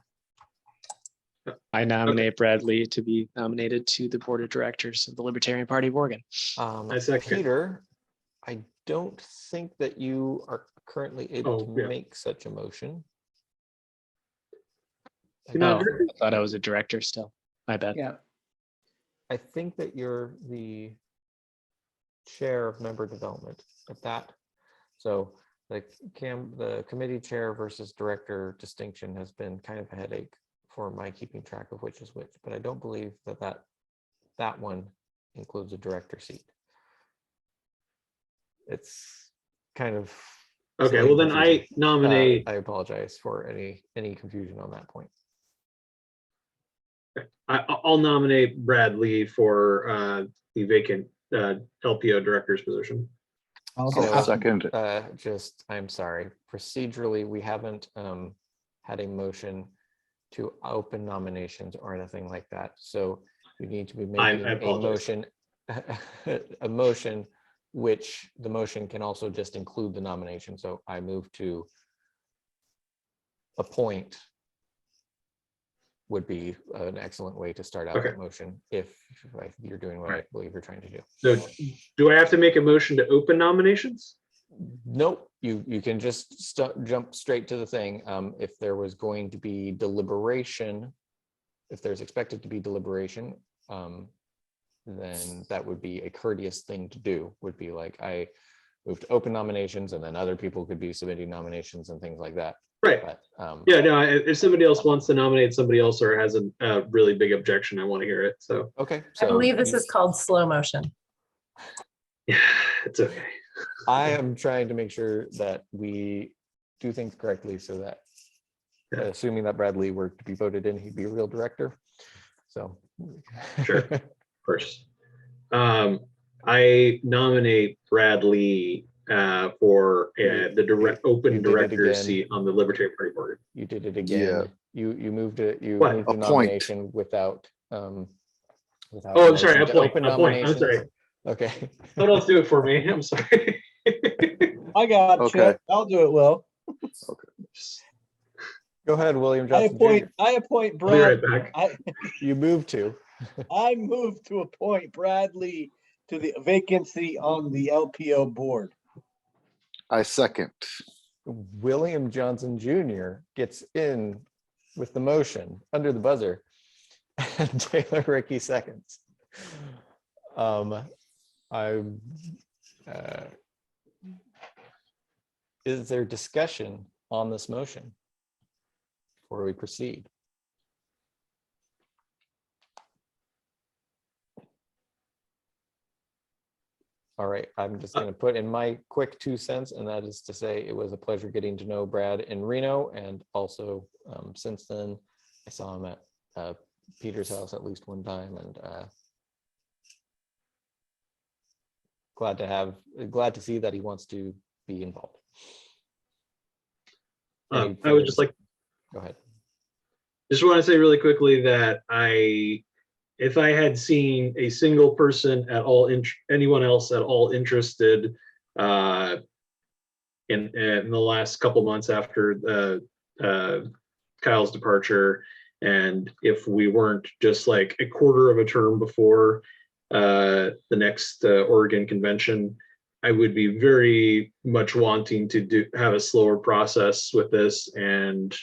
Speaker 6: I nominate Brad Lee to be nominated to the board of directors of the Libertarian Party of Oregon.
Speaker 5: I second.
Speaker 1: Peter, I don't think that you are currently able to
Speaker 5: yeah.
Speaker 1: make such a motion.
Speaker 6: No, I thought I was a director still. My bad.
Speaker 9: Yeah.
Speaker 1: I think that you're the chair of member development at that. So the committee chair versus director distinction has been kind of a headache for my keeping track of which is which, but I don't believe that one includes a director seat. It's kind of
Speaker 5: Okay,
Speaker 1: silly
Speaker 5: well
Speaker 1: and
Speaker 5: then I
Speaker 1: confusing.
Speaker 5: nominate.
Speaker 1: I apologize for any confusion on that point.
Speaker 5: I'll nominate Brad Lee for the vacant LPO director's position.
Speaker 2: I'll
Speaker 1: So,
Speaker 2: second.
Speaker 1: I'm sorry, procedurally, we haven't had a motion to open nominations or anything like that. So we need to be making a
Speaker 5: apologize.
Speaker 1: motion, which the motion can also just include the nomination. So I move to appoint would be an excellent way to start out
Speaker 5: Okay.
Speaker 1: that motion if you're doing what I believe you're trying to do.
Speaker 5: So do I have to make a motion to open nominations?
Speaker 1: Nope, you can just jump straight to the thing. If there was going to be deliberation, if there's expected to be deliberation, then that would be a courteous thing to do, would be like, I move to open nominations, and then other people could be submitting nominations and things like that.
Speaker 5: Right.
Speaker 1: But,
Speaker 5: Yeah, no, if somebody else wants to nominate somebody else or has a really big objection, I want to hear it. So,
Speaker 1: okay.
Speaker 8: I
Speaker 1: So
Speaker 8: believe this is called slow motion.
Speaker 5: yeah, it's okay.
Speaker 1: I am trying to make sure that we do things correctly so that, assuming that Brad Lee were to be voted in, he'd be a real director. So.
Speaker 5: Sure. First, I nominate Brad Lee for the open
Speaker 1: you did it
Speaker 5: director
Speaker 1: again.
Speaker 5: seat on the Libertarian Party board.
Speaker 1: You did it again. You moved it. You
Speaker 5: What?
Speaker 1: moved the
Speaker 2: Appoint.
Speaker 1: nomination without. Without
Speaker 5: Oh,
Speaker 1: a
Speaker 5: I'm sorry.
Speaker 1: motion to open
Speaker 5: Appoint. I'm
Speaker 1: nominations.
Speaker 5: sorry.
Speaker 1: Okay.
Speaker 5: Someone else do it for me. I'm sorry.
Speaker 7: I got
Speaker 2: Okay.
Speaker 7: you. I'll do it, Will.
Speaker 1: Go ahead, William
Speaker 7: I
Speaker 1: Johnson.
Speaker 7: appoint
Speaker 1: Jr.
Speaker 7: I appoint
Speaker 5: I'll be right
Speaker 7: Brad.
Speaker 5: back.
Speaker 1: You moved to.
Speaker 7: I move to appoint Bradley to the vacancy on the LPO board.
Speaker 2: I second.
Speaker 1: William Johnson Jr. gets in with the motion under the buzzer. And Taylor Ricky seconds. Is there discussion on this motion before we proceed? All right, I'm just going to put in my quick 2 cents, and that is to say it was a pleasure getting to know Brad in Reno, and also since then I saw him at Peter's house at least one time, and glad to see that he wants to be involved.
Speaker 5: I would just like.
Speaker 1: Go ahead.
Speaker 5: Just want to say really quickly that if I had seen a single person at all, anyone else at all interested in the last couple months after Kyle's departure, and if we weren't just like a quarter of a term before the next Oregon convention, I would be very much wanting to have a slower process with this and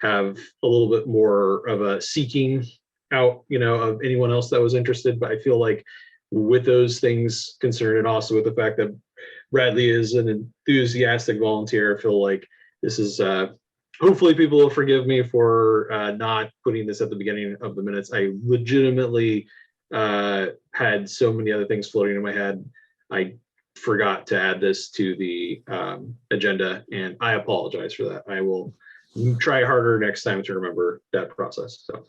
Speaker 5: have a little bit more of a seeking out, of anyone else that was interested. But I feel like with those things concerned, and also with the fact that Bradley is an enthusiastic volunteer, I feel like this is hopefully people will forgive me for not putting this at the beginning of the minutes. I legitimately had so many other things floating in my head. I forgot to add this to the agenda, and I apologize for that. I will try harder next time to remember that process. So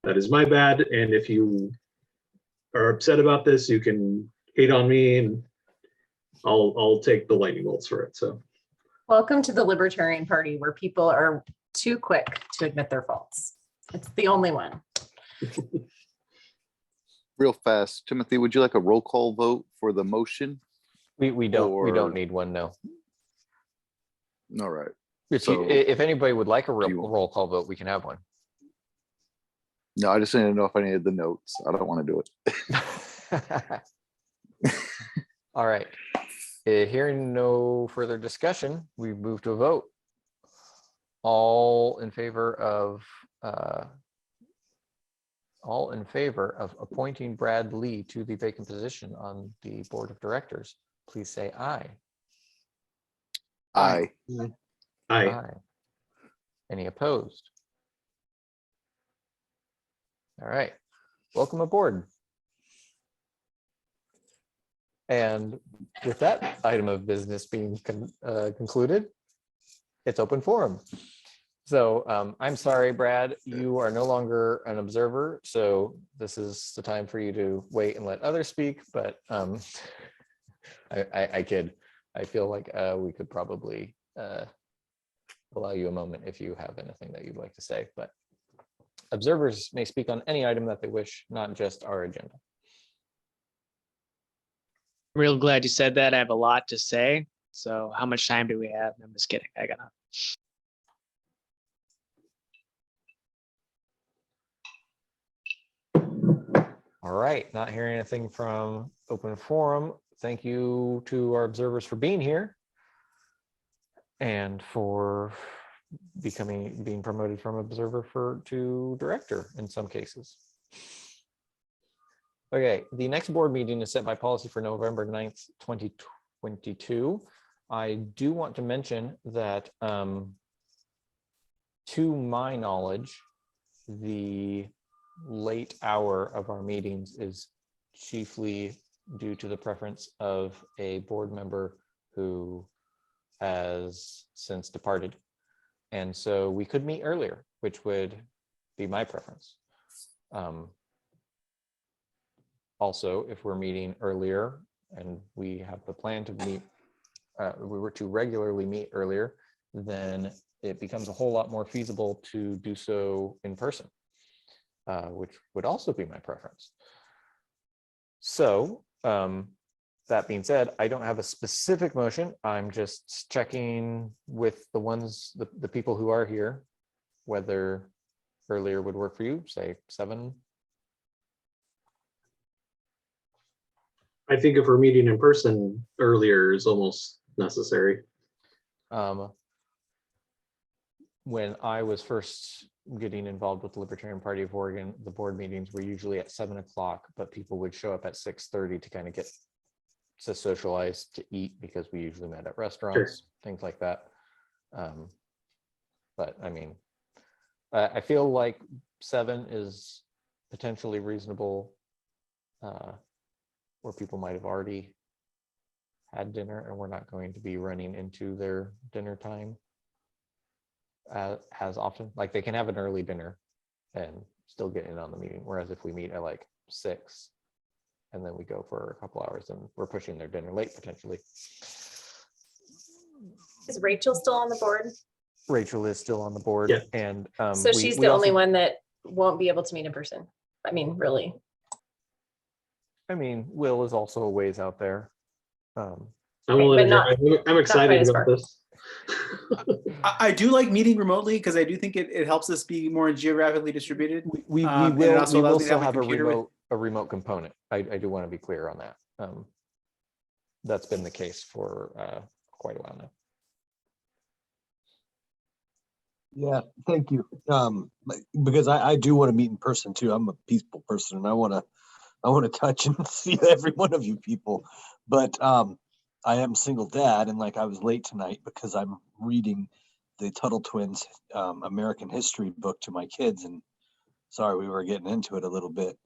Speaker 5: that is my bad. And if you are upset about this, you can hate on me, and I'll take the lightning bolts for it. So
Speaker 8: Welcome to the Libertarian Party, where people are too quick to admit their faults. It's the only one.
Speaker 2: Real fast, Timothy, would you like a roll call vote for the motion?
Speaker 1: We don't
Speaker 2: Or-
Speaker 1: need one, no.
Speaker 2: All right.
Speaker 1: If if anybody would like a roll call vote, we can have one.
Speaker 2: No, I just didn't know if I needed the notes. I don't want to do it.
Speaker 1: All right. Hearing no further discussion, we move to a vote. All in favor of appointing Brad Lee to the vacant position on the board of directors, please say aye.
Speaker 2: Aye.
Speaker 5: Aye.
Speaker 1: Any opposed? All right, welcome aboard. And with that item of business being concluded, it's open forum. So I'm sorry, Brad, you are no longer an observer. So this is the time for you to wait and let others speak. But I kid. I feel like we could probably allow you a moment if you have anything that you'd like to say. But observers may speak on any item that they wish, not just our agenda.
Speaker 6: Real glad you said that. I have a lot to say. So how much time do we have? I'm just kidding. I gotta.
Speaker 1: All right, not hearing anything from open forum. Thank you to our observers for being here and for being promoted from observer to director in some cases. Okay, the next board meeting is set by policy for November 9th, 2022. I do want to mention that to my knowledge, the late hour of our meetings is chiefly due to the preference of a board member who has since departed. And so we could meet earlier, which would be my preference. Also, if we're meeting earlier and we have the plan to meet, we were to regularly meet earlier, then it becomes a whole lot more feasible to do so in person. Which would also be my preference. So that being said, I don't have a specific motion. I'm just checking with the people who are here, whether earlier would work for you, say 7.
Speaker 5: I think if we're meeting in person, earlier is almost necessary.
Speaker 1: When I was first getting involved with the Libertarian Party of Oregon, the board meetings were usually at 7 o'clock, but people would show up at 6:30 to kind of get to socialize, to eat, because we usually met at restaurants, things like that. But I mean, I feel like 7 is potentially reasonable, where people might have already had dinner and we're not going to be running into their dinner time as often. Like they can have an early dinner and still get in on the meeting. Whereas if we meet at like 6 and then we go for a couple hours, and we're pushing their dinner late potentially.
Speaker 8: Is Rachel still on the board?
Speaker 1: Rachel is still on the board.
Speaker 5: Yeah.
Speaker 1: And
Speaker 8: So she's the only one that won't be able to meet in person. I mean, really.
Speaker 1: I mean, Will is also a ways out there.
Speaker 5: I'm
Speaker 8: quite
Speaker 5: excited
Speaker 8: as
Speaker 5: about
Speaker 8: far.
Speaker 5: this.
Speaker 9: I do like meeting remotely because I do think it helps us be more geographically distributed.
Speaker 1: We
Speaker 9: And it
Speaker 1: will
Speaker 9: also allows me to
Speaker 1: still
Speaker 9: my
Speaker 1: have a
Speaker 9: computer with-
Speaker 1: remote component. I do want to be clear on that. That's been the case for quite a while now.
Speaker 7: Yeah, thank you. Because I do want to meet in person too. I'm a peaceful person and I want to touch and see every one of you people. But I am a single dad, and like I was late tonight because I'm reading the Tuttle Twins American history book to my kids, and sorry, we were getting into it a little bit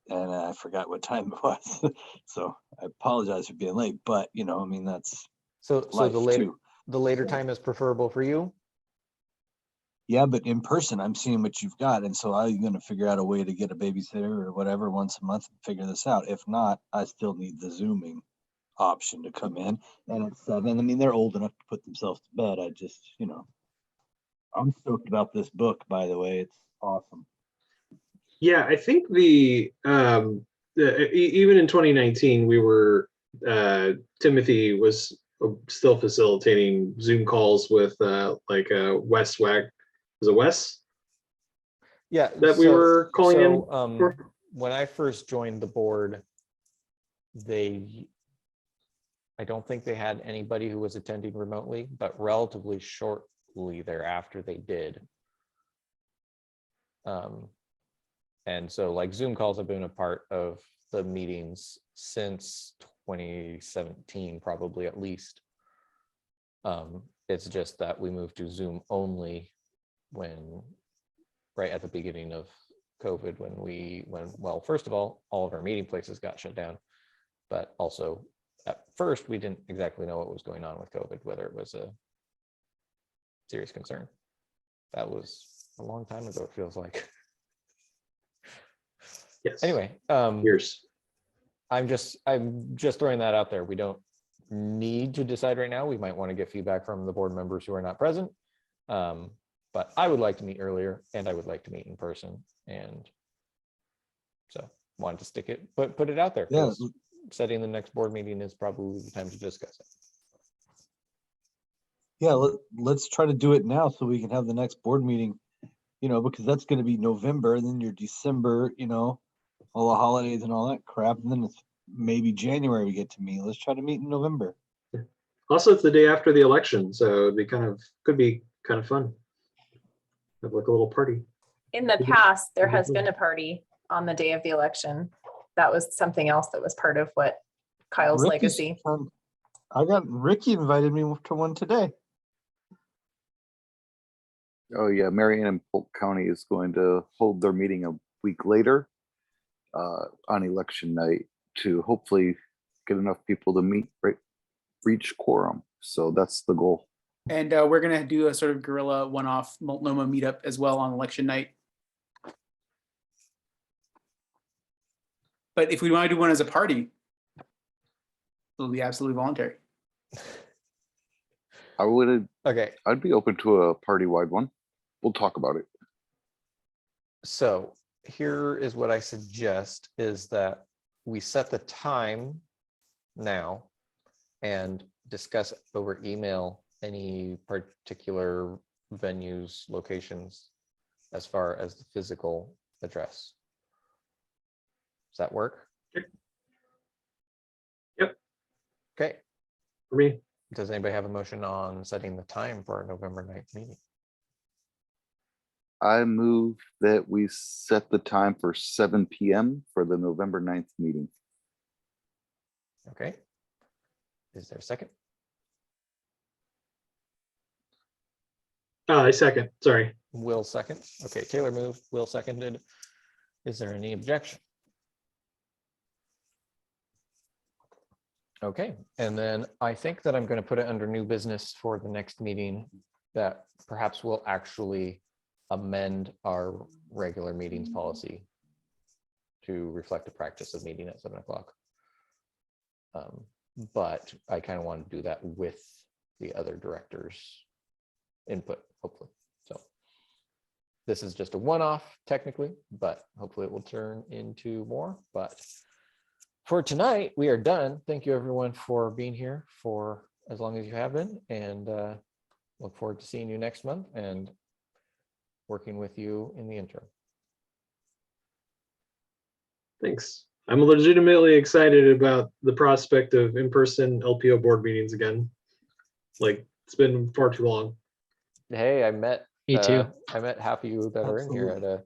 Speaker 7: and I forgot what time it was. So I apologize for being late, but you know, I mean, that's
Speaker 1: So
Speaker 7: life
Speaker 1: the later
Speaker 7: Yeah.
Speaker 1: time is preferable for you?
Speaker 7: Yeah, but in person, I'm seeing what you've got. And so I'm going to figure out a way to get a babysitter or whatever once a month and figure this out. If not, I still need the Zooming option to come in. And at 7, I mean, they're old enough to put themselves to bed. I just, you know, I'm stoked about this book, by the way. It's awesome.
Speaker 5: Yeah, I think even in 2019, we were Timothy was still facilitating Zoom calls with Wes Wag. Was it Wes?
Speaker 1: Yeah,
Speaker 5: That we were calling in for?
Speaker 1: When I first joined the board, I don't think they had anybody who was attending remotely, but relatively shortly thereafter they did. And so like Zoom calls have been a part of the meetings since 2017, probably at least. It's just that we moved to Zoom only right at the beginning of COVID, well, first of all of our meeting places got shut down, but also at first we didn't exactly know what was going on with COVID, whether it was a serious concern. That was a long time ago, it feels like.
Speaker 5: Yes.
Speaker 1: Anyway,
Speaker 5: Years.
Speaker 1: I'm just throwing that out there. We don't need to decide right now. We might want to get feedback from the board members who are not present. But I would like to meet earlier, and I would like to meet in person. And so wanted to stick it, put it out there.
Speaker 7: Yeah.
Speaker 1: 'Cause setting the next board meeting is probably the time to discuss it.
Speaker 7: Yeah, let's try to do it now so we can have the next board meeting, because that's gonna be November, and then your December, all the holidays and all that crap, and then it's maybe January we get to meet. Let's try to meet in November.
Speaker 5: Also, it's the day after the election, so they could be kind of fun. Have like a little party.
Speaker 8: In the past, there has been a party on the day of the election. That was something else that was part of what Kyle's
Speaker 7: Ricky's
Speaker 8: legacy.
Speaker 7: son- Ricky invited me to one today.
Speaker 2: Oh yeah, Marion and Polk County is going to hold their meeting a week later on election night to hopefully get enough people to meet, reach quorum. So that's the goal.
Speaker 9: And we're gonna do a sort of guerrilla one-off Multnomah meetup as well on election night. But if we want to do one as a party, it'll be absolutely voluntary.
Speaker 1: Okay,
Speaker 2: I'd be open to a party-wide one. We'll talk about it.
Speaker 1: so here is what I suggest is that we set the time now and discuss over email any particular venues, locations, as far as the physical address. Does that work?
Speaker 5: Yep.
Speaker 1: Okay.
Speaker 5: For me.
Speaker 1: Does anybody have a motion on setting the time for our November 9th meeting?
Speaker 2: I move that we set the time for 7 p.m. for the November 9th meeting.
Speaker 1: Okay. Is there a second?
Speaker 5: I second. Sorry.
Speaker 1: Will second. Okay, Taylor moved, Will seconded. Is there any objection? Okay, and then I think that I'm going to put it under new business for the next meeting that perhaps we'll actually amend our regular meetings policy to reflect the practice of meeting at 7 o'clock. But I kind of want to do that with the other directors' input, hopefully. So this is just a one-off technically, but hopefully it will turn into more. But for tonight, we are done. Thank you everyone for being here for as long as you have been, and look forward to seeing you next month and working with you in the interim.
Speaker 5: Thanks. I'm legitimately excited about the prospect of in-person LPO board meetings again. Like, it's been far too long.
Speaker 1: Hey, I met
Speaker 6: Me too.
Speaker 1: I met half of you that are in here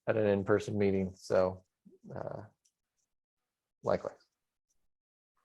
Speaker 1: at an in-person meeting. So likewise.